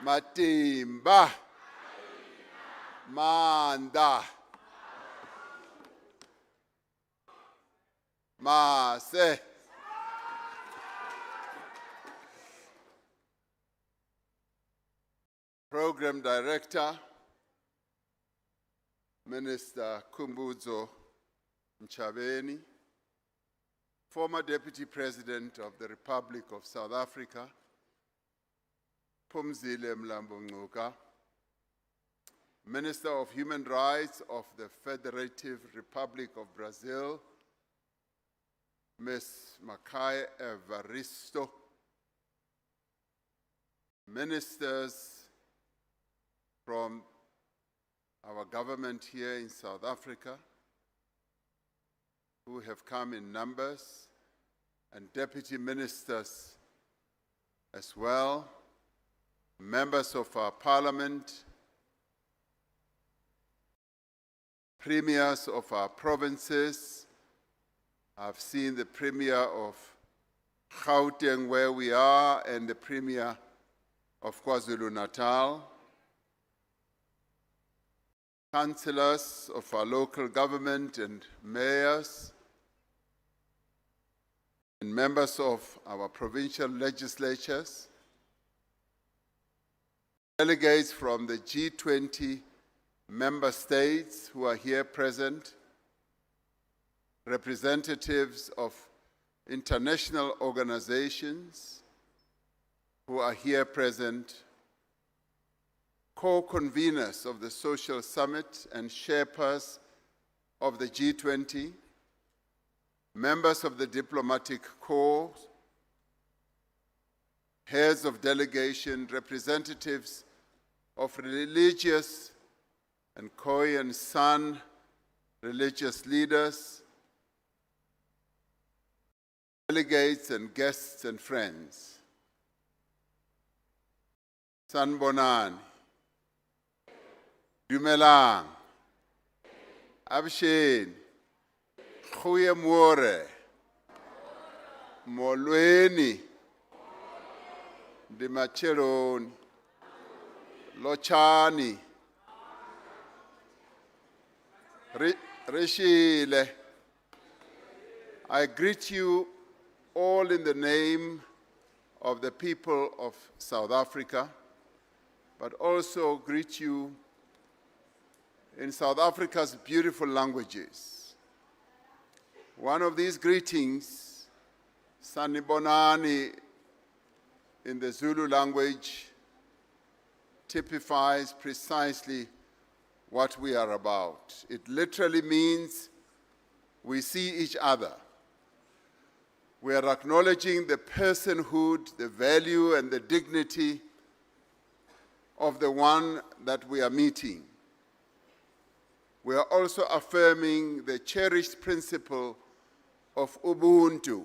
Matimba. Manda. Mase. Program Director, Minister Kumbuzo Mchabeni, former Deputy President of the Republic of South Africa, Phumzile Mlambo-Ngcuka, Minister of Human Rights of the Federative Republic of Brazil, Ms. Makai Evaristo, ministers from our government here in South Africa, who have come in numbers, and deputy ministers as well, members of our parliament, premiers of our provinces. I've seen the premier of Gauteng where we are, and the premier of KwaZulu-Natal, councillors of our local government and mayors, and members of our provincial legislatures, delegates from the G20 member states who are here present, representatives of international organizations who are here present, co-conveners of the Social Summit and Sherpas of the G20, members of the diplomatic corps, heads of delegation, representatives of religious and Khoi and San religious leaders, delegates and guests and friends. Sanbonani. Dumelang. Absheni. Goeie môre. Molweni. Dimacheroni. Lochani. Rishile. I greet you all in the name of the people of South Africa, but also greet you in South Africa's beautiful languages. One of these greetings, Sanibonani in the Zulu language, typifies precisely what we are about. It literally means we see each other. We are acknowledging the personhood, the value, and the dignity of the one that we are meeting. We are also affirming the cherished principle of Ubuntu.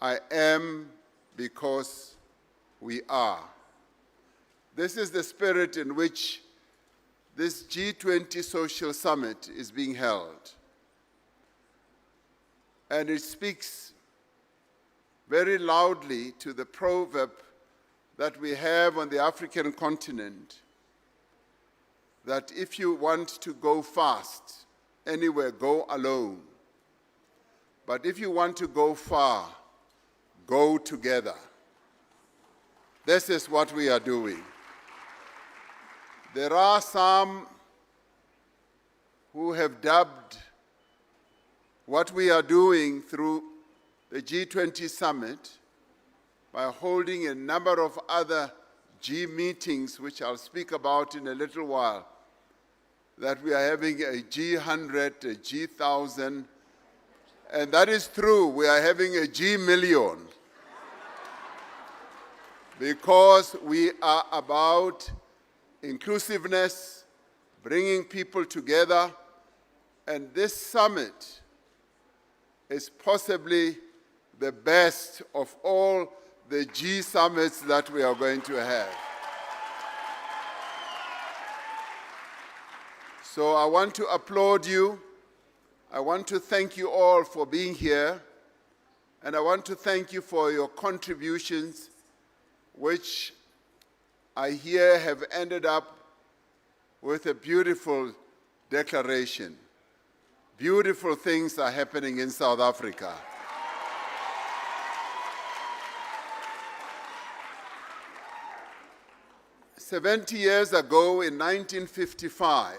I am because we are. This is the spirit in which this G20 Social Summit is being held. And it speaks very loudly to the proverb that we have on the African continent, that if you want to go fast anywhere, go alone. But if you want to go far, go together. This is what we are doing. There are some who have dubbed what we are doing through the G20 Summit by holding a number of other G meetings, which I'll speak about in a little while, that we are having a G100, a G1000, and that is true. We are having a G1,000,000 because we are about inclusiveness, bringing people together, and this summit is possibly the best of all the G summits that we are going to have. So I want to applaud you. I want to thank you all for being here. And I want to thank you for your contributions, which I hear have ended up with a beautiful declaration. Beautiful things are happening in South Africa. 70 years ago, in 1955,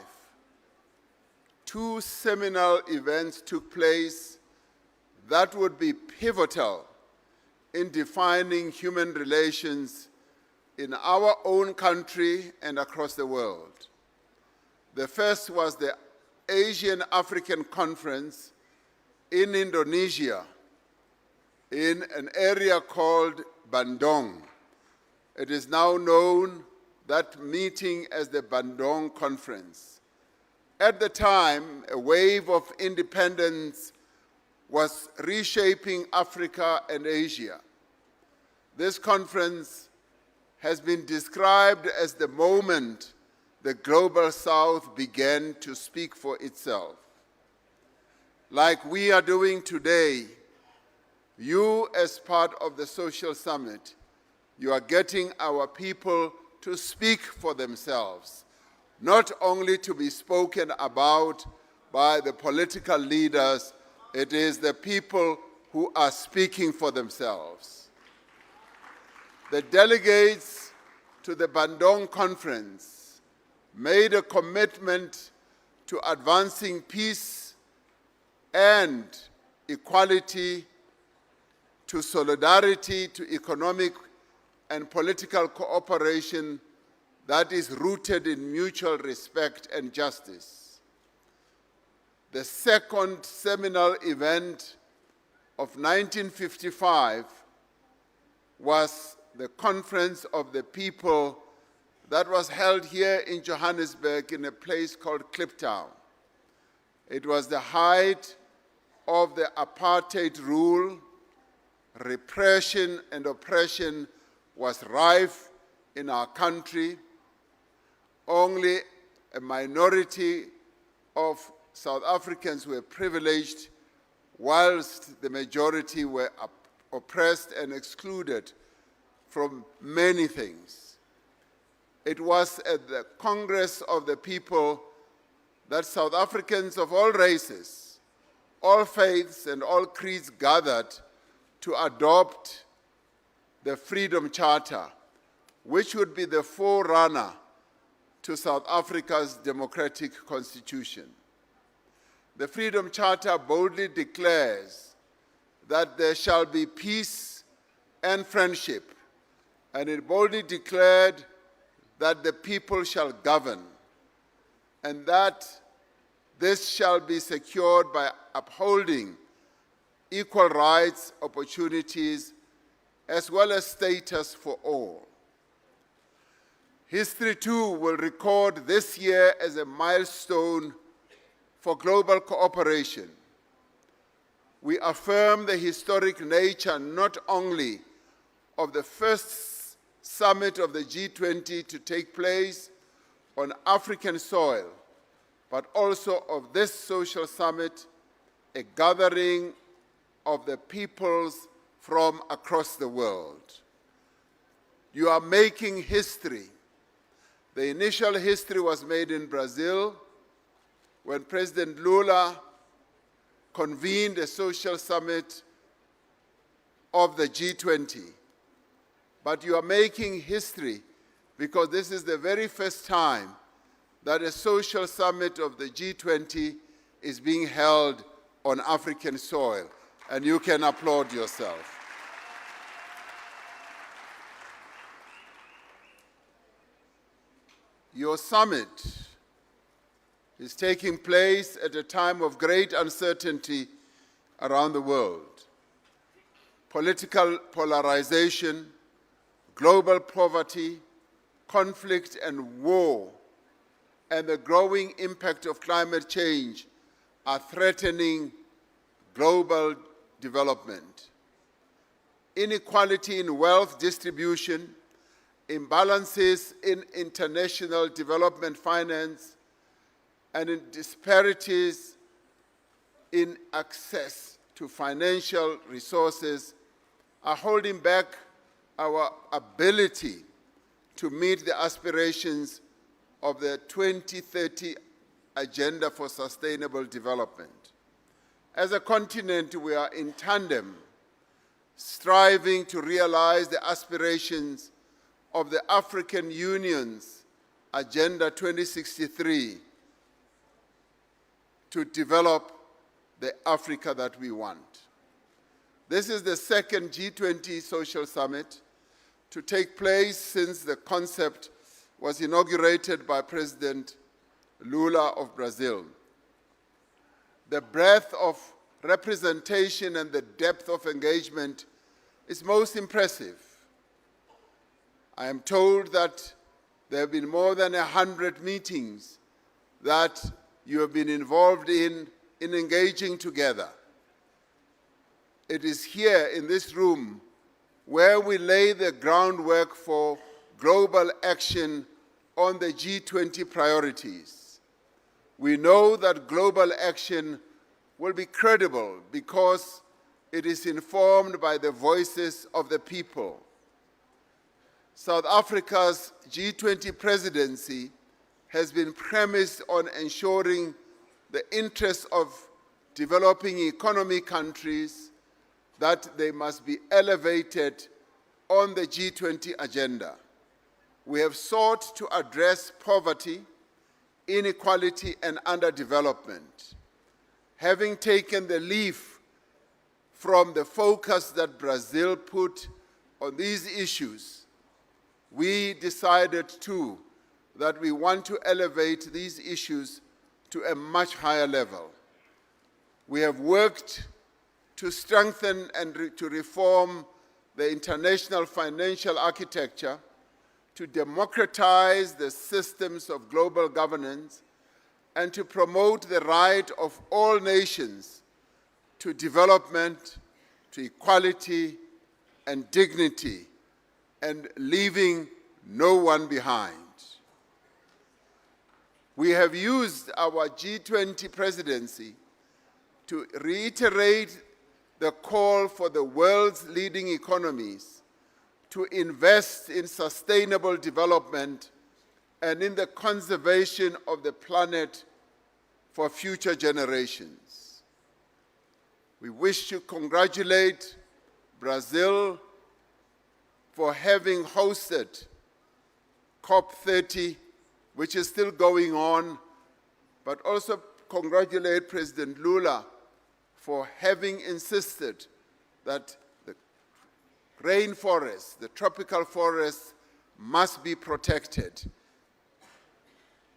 two seminal events took place that would be pivotal in defining human relations in our own country and across the world. The first was the Asian African Conference in Indonesia, in an area called Bandung. It is now known, that meeting, as the Bandung Conference. At the time, a wave of independence was reshaping Africa and Asia. This conference has been described as the moment the Global South began to speak for itself. Like we are doing today, you, as part of the Social Summit, you are getting our people to speak for themselves, not only to be spoken about by the political leaders, it is the people who are speaking for themselves. The delegates to the Bandung Conference made a commitment to advancing peace and equality, to solidarity, to economic and political cooperation that is rooted in mutual respect and justice. The second seminal event of 1955 was the Conference of the People that was held here in Johannesburg in a place called Kliptown. It was the height of the apartheid rule. Repression and oppression was rife in our country. Only a minority of South Africans were privileged, whilst the majority were oppressed and excluded from many things. It was at the Congress of the People that South Africans of all races, all faiths and all creeds gathered to adopt the Freedom Charter, which would be the forerunner to South Africa's democratic constitution. The Freedom Charter boldly declares that there shall be peace and friendship, and it boldly declared that the people shall govern, and that this shall be secured by upholding equal rights, opportunities, as well as status for all. History, too, will record this year as a milestone for global cooperation. We affirm the historic nature not only of the first summit of the G20 to take place on African soil, but also of this social summit, a gathering of the peoples from across the world. You are making history. The initial history was made in Brazil when President Lula convened a social summit of the G20. But you are making history because this is the very first time that a social summit of the G20 is being held on African soil, and you can applaud yourself. Your summit is taking place at a time of great uncertainty around the world. Political polarization, global poverty, conflict and war, and the growing impact of climate change are threatening global development. Inequality in wealth distribution, imbalances in international development finance, and in disparities in access to financial resources are holding back our ability to meet the aspirations of the 2030 Agenda for Sustainable Development. As a continent, we are in tandem, striving to realize the aspirations of the African Union's Agenda 2063 to develop the Africa that we want. This is the second G20 Social Summit to take place since the concept was inaugurated by President Lula of Brazil. The breadth of representation and the depth of engagement is most impressive. I am told that there have been more than 100 meetings that you have been involved in engaging together. It is here in this room where we lay the groundwork for global action on the G20 priorities. We know that global action will be credible because it is informed by the voices of the people. South Africa's G20 presidency has been premised on ensuring the interests of developing economy countries, that they must be elevated on the G20 agenda. We have sought to address poverty, inequality, and underdevelopment. Having taken the leaf from the focus that Brazil put on these issues, we decided too that we want to elevate these issues to a much higher level. We have worked to strengthen and to reform the international financial architecture, to democratize the systems of global governance, and to promote the right of all nations to development, to equality and dignity, and leaving no one behind. We have used our G20 presidency to reiterate the call for the world's leading economies to invest in sustainable development and in the conservation of the planet for future generations. We wish to congratulate Brazil for having hosted COP30, which is still going on, but also congratulate President Lula for having insisted that the rainforests, the tropical forests, must be protected.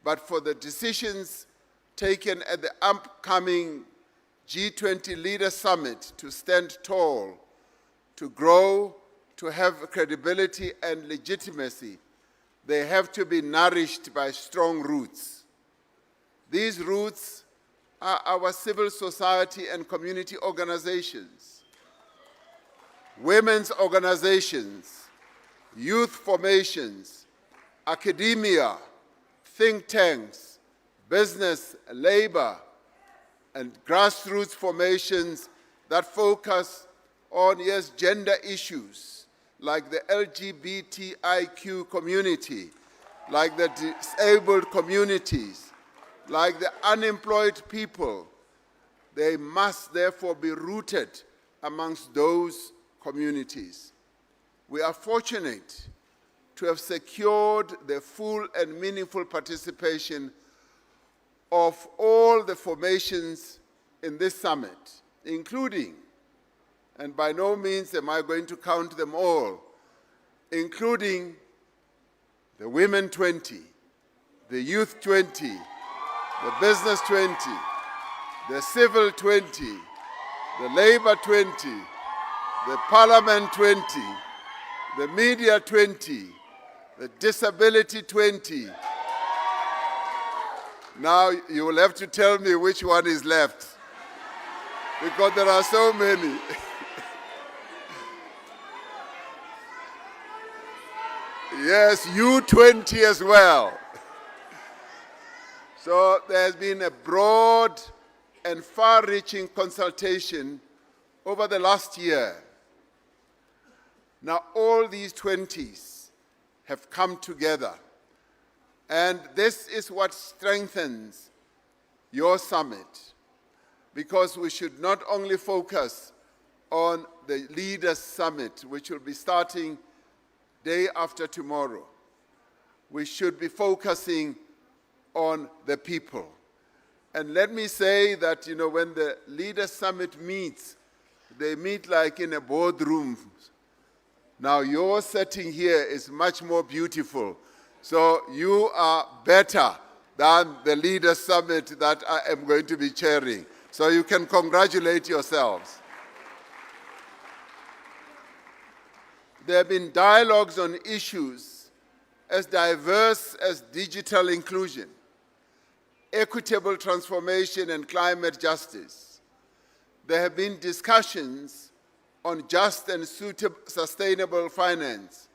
But for the decisions taken at the upcoming G20 Leader Summit to stand tall, to grow, to have credibility and legitimacy, they have to be nourished by strong roots. These roots are our civil society and community organizations, women's organizations, youth formations, academia, think tanks, business, labor, and grassroots formations that focus on, yes, gender issues, like the LGBTIQ community, like the disabled communities, like the unemployed people. They must therefore be rooted amongst those communities. We are fortunate to have secured the full and meaningful participation of all the formations in this summit, including, and by no means am I going to count them all, including the Women 20, the Youth 20, the Business 20, the Civil 20, the Labor 20, the Parliament 20, the Media 20, the Disability 20. Now you will have to tell me which one is left, because there are so many. Yes, U20 as well. So there has been a broad and far-reaching consultation over the last year. Now all these 20s have come together, and this is what strengthens your summit, because we should not only focus on the Leaders' Summit, which will be starting day after tomorrow. We should be focusing on the people. And let me say that, you know, when the Leaders' Summit meets, they meet like in a boardroom. Now your setting here is much more beautiful. So you are better than the Leaders' Summit that I am going to be chairing. So you can congratulate yourselves. There have been dialogues on issues as diverse as digital inclusion, equitable transformation, and climate justice. There have been discussions on just and sustainable finance,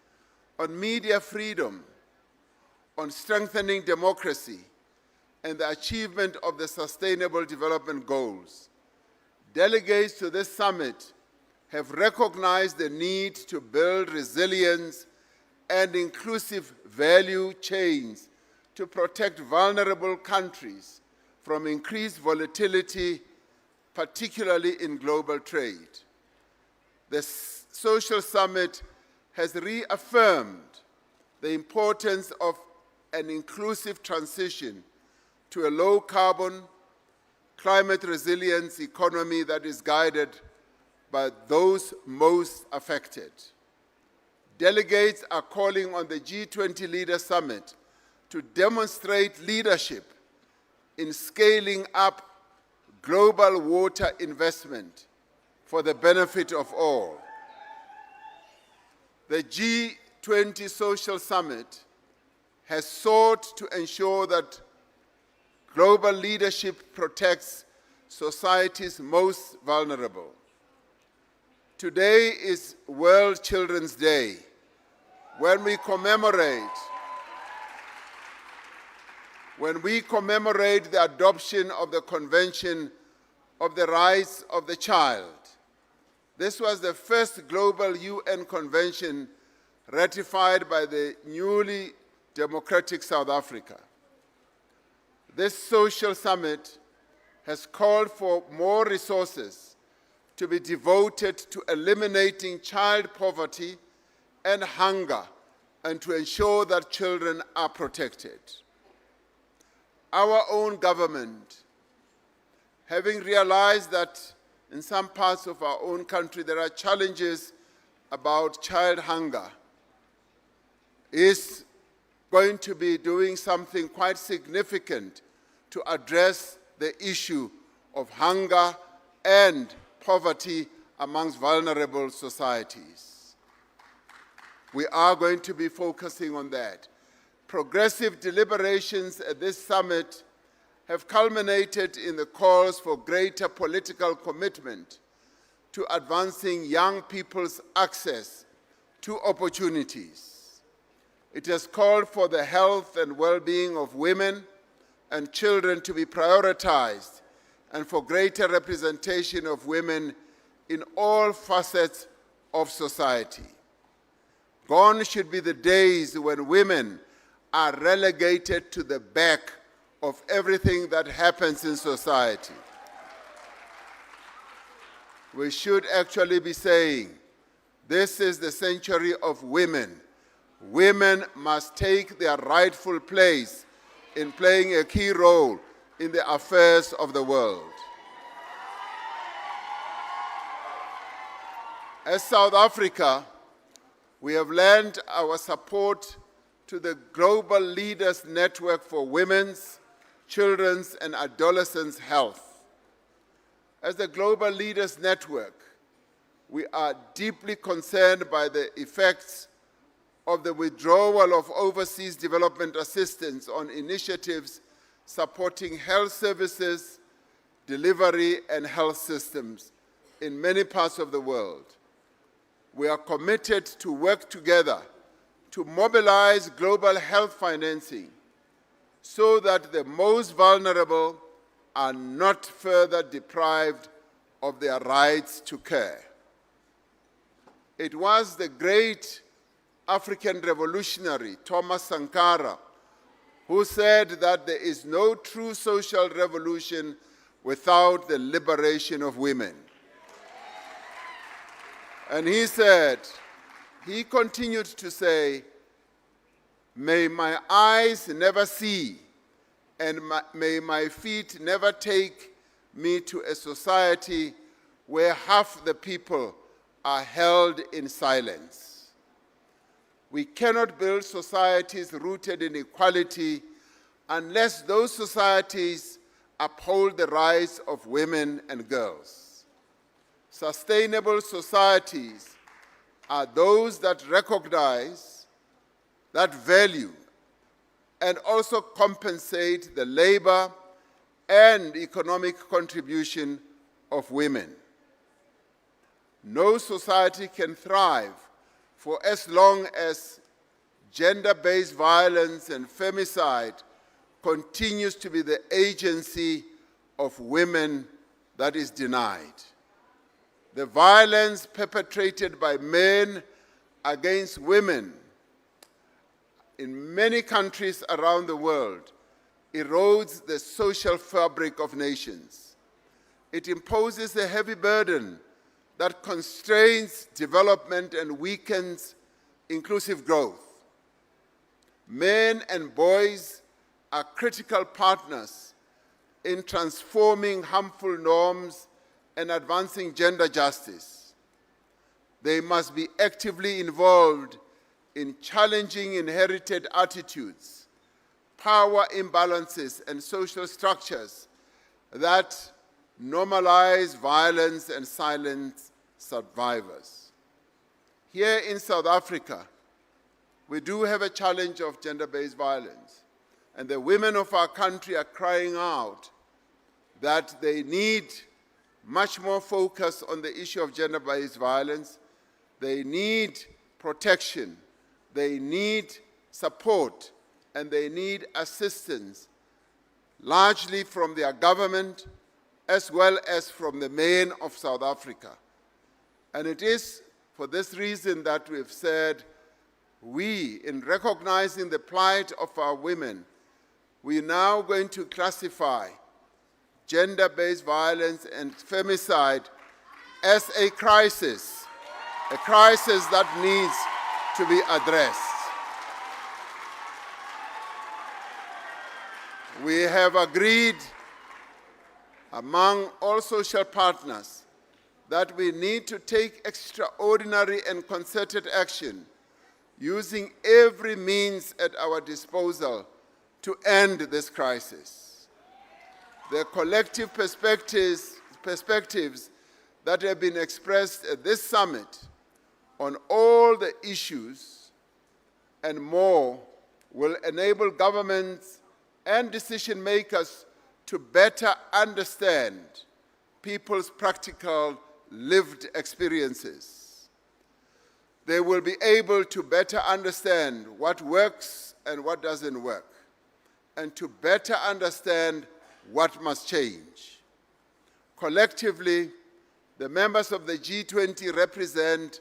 on media freedom, on strengthening democracy, and the achievement of the Sustainable Development Goals. Delegates to this summit have recognized the need to build resilience and inclusive value chains to protect vulnerable countries from increased volatility, particularly in global trade. The Social Summit has reaffirmed the importance of an inclusive transition to a low-carbon, climate-resilience economy that is guided by those most affected. Delegates are calling on the G20 Leaders Summit to demonstrate leadership in scaling up global water investment for the benefit of all. The G20 Social Summit has sought to ensure that global leadership protects society's most vulnerable. Today is World Children's Day, when we commemorate when we commemorate the adoption of the Convention of the Rights of the Child. This was the first global UN convention ratified by the newly democratic South Africa. This social summit has called for more resources to be devoted to eliminating child poverty and hunger and to ensure that children are protected. Our own government, having realized that in some parts of our own country there are challenges about child hunger, is going to be doing something quite significant to address the issue of hunger and poverty amongst vulnerable societies. We are going to be focusing on that. Progressive deliberations at this summit have culminated in the calls for greater political commitment to advancing young people's access to opportunities. It has called for the health and well-being of women and children to be prioritized and for greater representation of women in all facets of society. Gone should be the days when women are relegated to the back of everything that happens in society. We should actually be saying, this is the century of women. Women must take their rightful place in playing a key role in the affairs of the world. As South Africa, we have lent our support to the Global Leaders Network for Women's, Children's and Adolescents' Health. As the Global Leaders Network, we are deeply concerned by the effects of the withdrawal of overseas development assistance on initiatives supporting health services, delivery, and health systems in many parts of the world. We are committed to work together to mobilize global health financing so that the most vulnerable are not further deprived of their rights to care. It was the great African revolutionary Thomas Sankara who said that there is no true social revolution without the liberation of women. And he said, he continued to say, may my eyes never see and may my feet never take me to a society where half the people are held in silence. We cannot build societies rooted in equality unless those societies uphold the rights of women and girls. Sustainable societies are those that recognize, that value, and also compensate the labor and economic contribution of women. No society can thrive for as long as gender-based violence and femicide continues to be the agency of women that is denied. The violence perpetrated by men against women in many countries around the world erodes the social fabric of nations. It imposes a heavy burden that constrains development and weakens inclusive growth. Men and boys are critical partners in transforming harmful norms and advancing gender justice. They must be actively involved in challenging inherited attitudes, power imbalances, and social structures that normalize violence and silence survivors. Here in South Africa, we do have a challenge of gender-based violence, and the women of our country are crying out that they need much more focus on the issue of gender-based violence. They need protection, they need support, and they need assistance largely from their government as well as from the men of South Africa. And it is for this reason that we've said, we, in recognizing the plight of our women, we're now going to classify gender-based violence and femicide as a crisis that needs to be addressed. We have agreed among all social partners that we need to take extraordinary and concerted action using every means at our disposal to end this crisis. The collective perspectives that have been expressed at this summit on all the issues and more will enable governments and decision makers to better understand people's practical lived experiences. They will be able to better understand what works and what doesn't work, and to better understand what must change. Collectively, the members of the G20 represent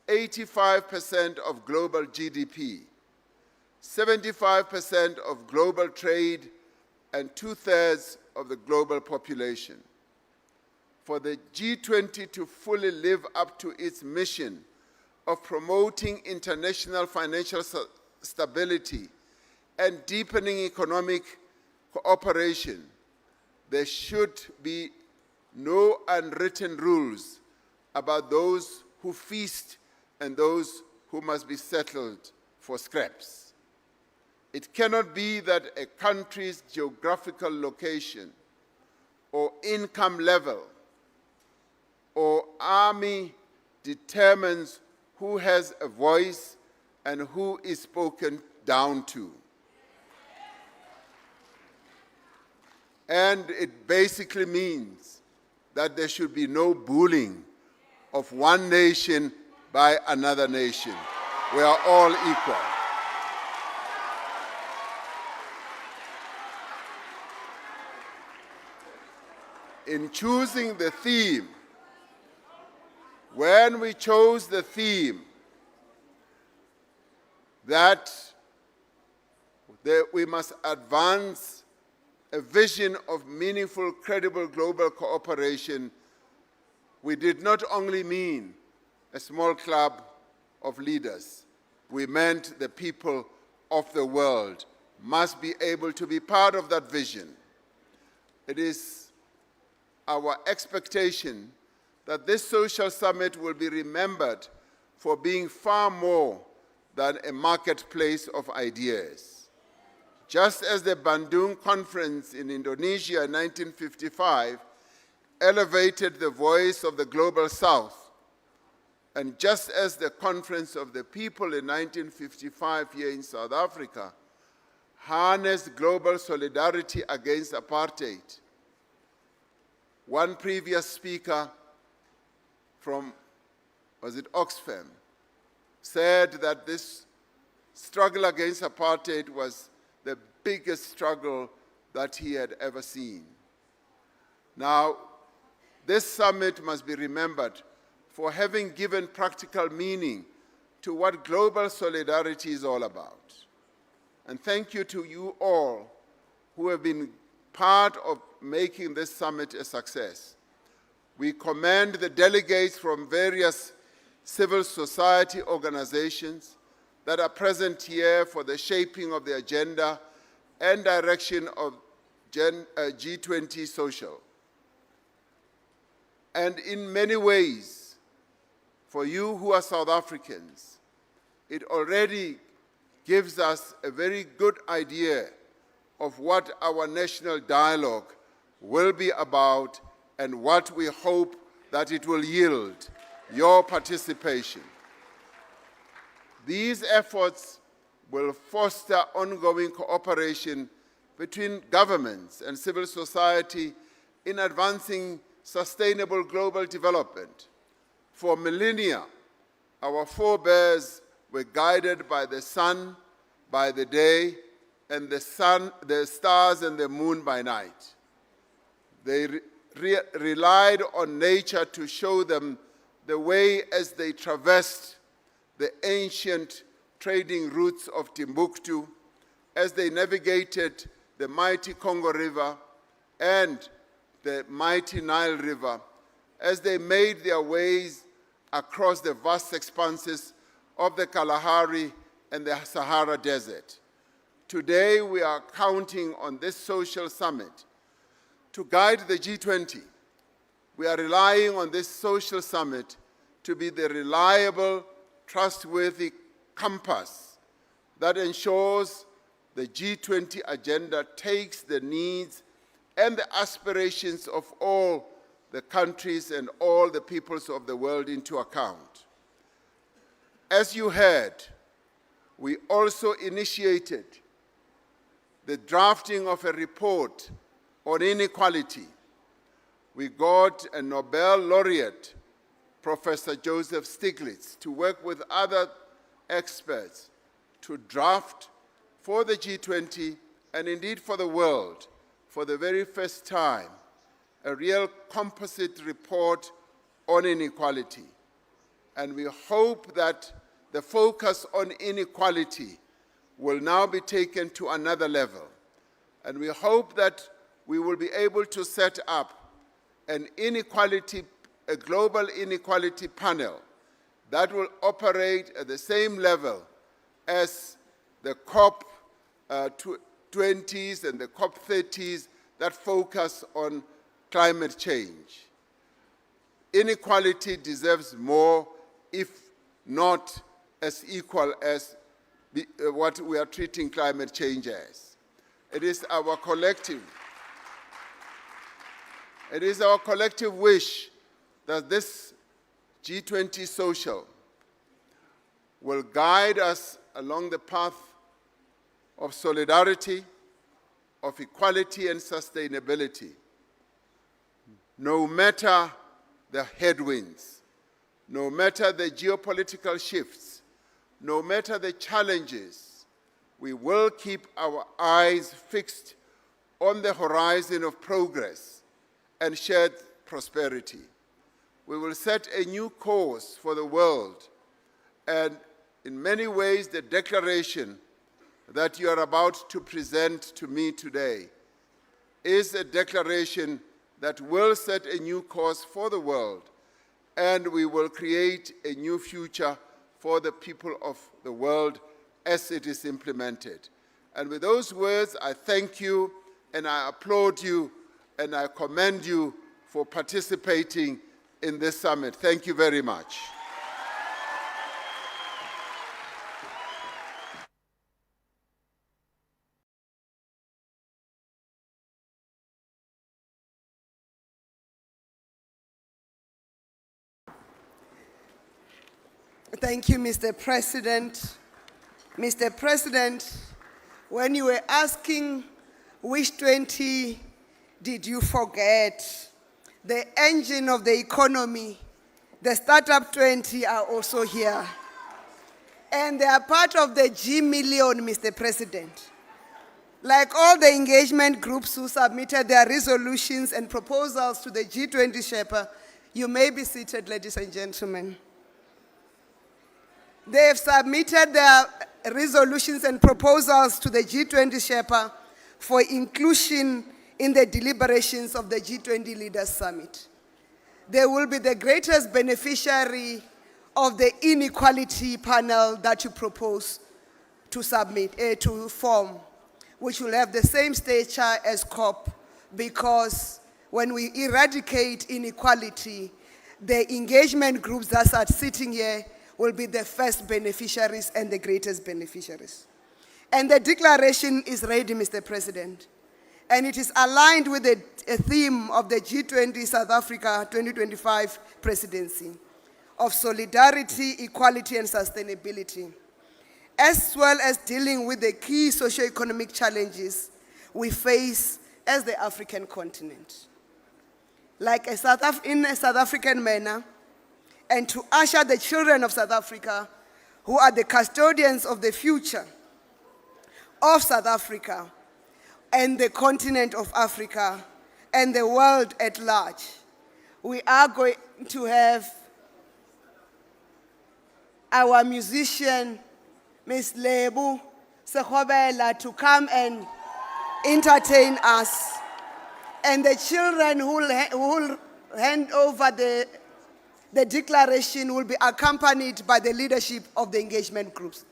85% of global GDP, 75% of global trade, and 2/3 of the global population. For the G20 to fully live up to its mission of promoting international financial stability and deepening economic cooperation, there should be no unwritten rules about those who feast and those who must be settled for scraps. It cannot be that a country's geographical location or income level or army determines who has a voice and who is spoken down to. And it basically means that there should be no bullying of one nation by another nation. We are all equal. In choosing the theme, when we chose the theme that we must advance a vision of meaningful, credible global cooperation, we did not only mean a small club of leaders. We meant the people of the world must be able to be part of that vision. It is our expectation that this social summit will be remembered for being far more than a marketplace of ideas. Just as the Bandung Conference in Indonesia in 1955 elevated the voice of the Global South, and just as the Conference of the People in 1955 here in South Africa harnessed global solidarity against apartheid, one previous speaker from, Oxfam, said that this struggle against apartheid was the biggest struggle that he had ever seen. Now, this summit must be remembered for having given practical meaning to what global solidarity is all about. And thank you to you all who have been part of making this summit a success. We commend the delegates from various civil society organizations that are present here for the shaping of the agenda and direction of G20 Social. And in many ways, for you who are South Africans, it already gives us a very good idea of what our national dialogue will be about and what we hope that it will yield, your participation. These efforts will foster ongoing cooperation between governments and civil society in advancing sustainable global development. For millennia, our forebears were guided by the sun, by the day, and the sun, the stars and the moon by night. They relied on nature to show them the way as they traversed the ancient trading routes of Timbuktu, as they navigated the mighty Congo River and the mighty Nile River, as they made their ways across the vast expanses of the Kalahari and the Sahara Desert. Today, we are counting on this social summit to guide the G20. We are relying on this social summit to be the reliable, trustworthy compass that ensures the G20 agenda takes the needs and the aspirations of all the countries and all the peoples of the world into account. As you heard, we also initiated the drafting of a report on inequality. We got a Nobel laureate, Professor Joseph Stiglitz, to work with other experts to draft for the G20 and indeed for the world, for the very first time, a real composite report on inequality. And we hope that the focus on inequality will now be taken to another level. And we hope that we will be able to set up a global inequality panel that will operate at the same level as the COP 20s and the COP 30s that focus on climate change. Inequality deserves more, if not as equal as what we are treating climate change as. It is our collective wish that this G20 Social will guide us along the path of solidarity, of equality and sustainability, no matter the headwinds, no matter the geopolitical shifts, no matter the challenges. We will keep our eyes fixed on the horizon of progress and shared prosperity. We will set a new course for the world, and in many ways the declaration that you are about to present to me today is a declaration that will set a new course for the world, and we will create a new future for the people of the world as it is implemented. And with those words, I thank you, and I applaud you, and I commend you for participating in this summit. Thank you very much.
Thank you, Mr. President. Mr. President, when you were asking which 20 did you forget, the engine of the economy, the Startup 20 are also here. And they are part of the G Million, Mr. President. Like all the engagement groups who submitted their resolutions and proposals to the G20 Sherpa, you may be seated, ladies and gentlemen. They have submitted their resolutions and proposals to the G20 Sherpa for inclusion in the deliberations of the G20 Leaders Summit. They will be the greatest beneficiary of the inequality panel that you propose to submit, to form, which will have the same stature as COP, because when we eradicate inequality, the engagement groups that are sitting here will be the first beneficiaries and the greatest beneficiaries. And the declaration is ready, Mr. President. And it is aligned with the theme of the G20 South Africa 2025 presidency of solidarity, equality, and sustainability, as well as dealing with the key socio-economic challenges we face as the African continent. Like in a South African manner, and to usher the children of South Africa, who are the custodians of the future, of South Africa and the continent of Africa and the world at large. We are going to have our musician, Ms. Lebu Sekhobela, to come and entertain us. And the children who will hand over the declaration will be accompanied by the leadership of the engagement groups.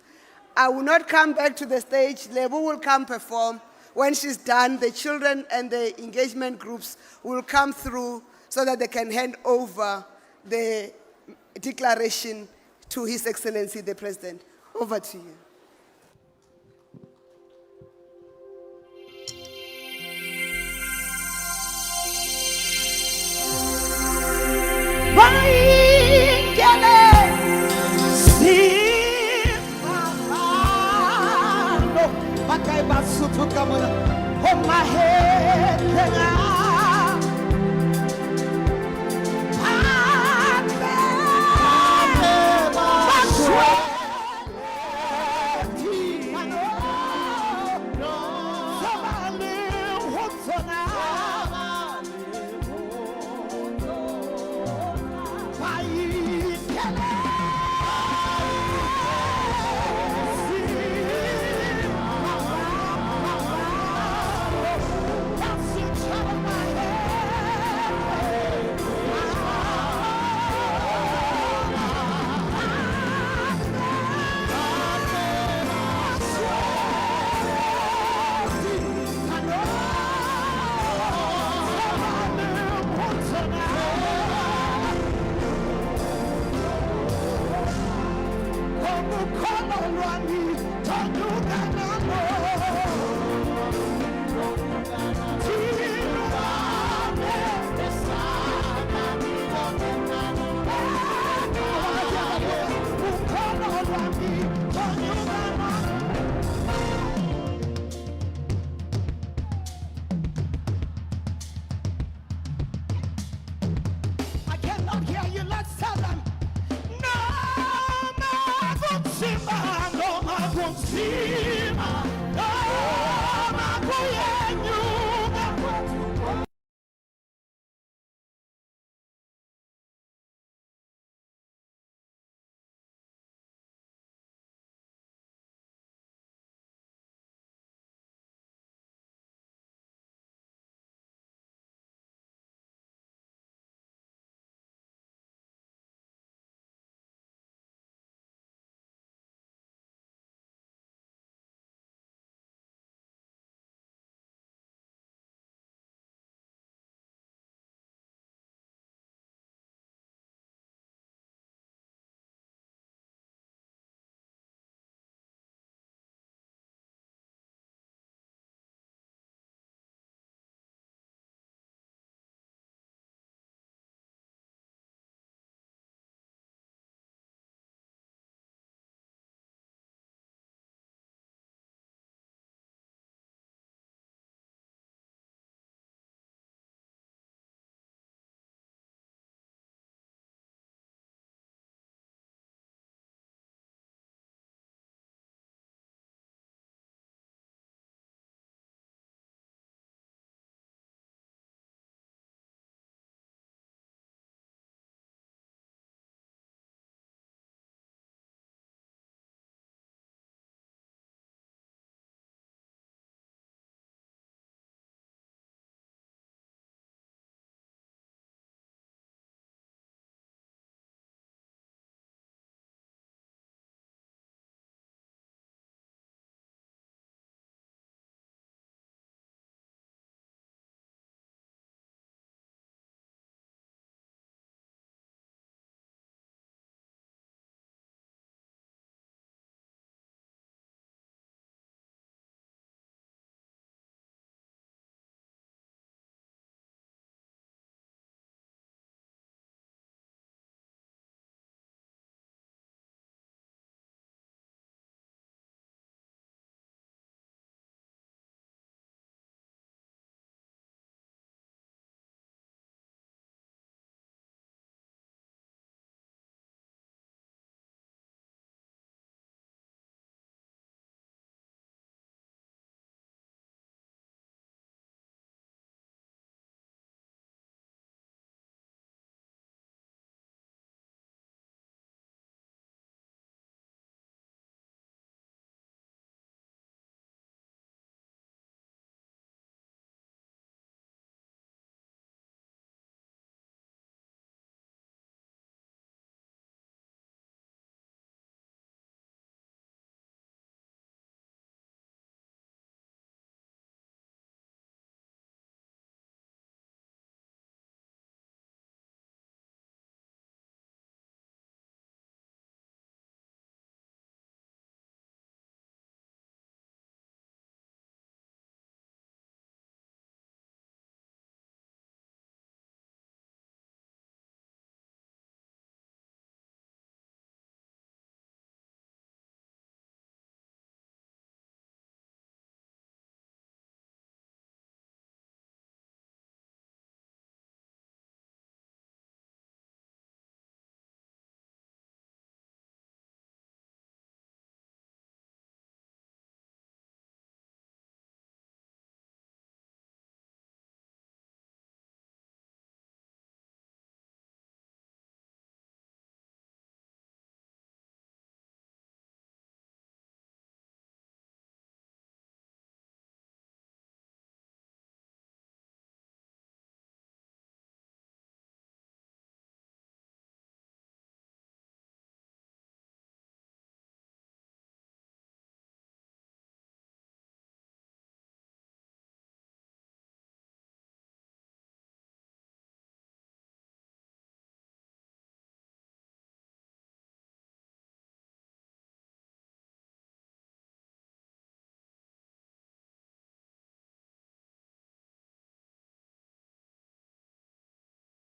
I will not come back to the stage. Lebu will come perform. When she's done, the children and the engagement groups will come through so that they can hand over the declaration to His Excellency the President. Over to you.
Hold my head, I cannot hear you. Let's tell them. No, I won't see.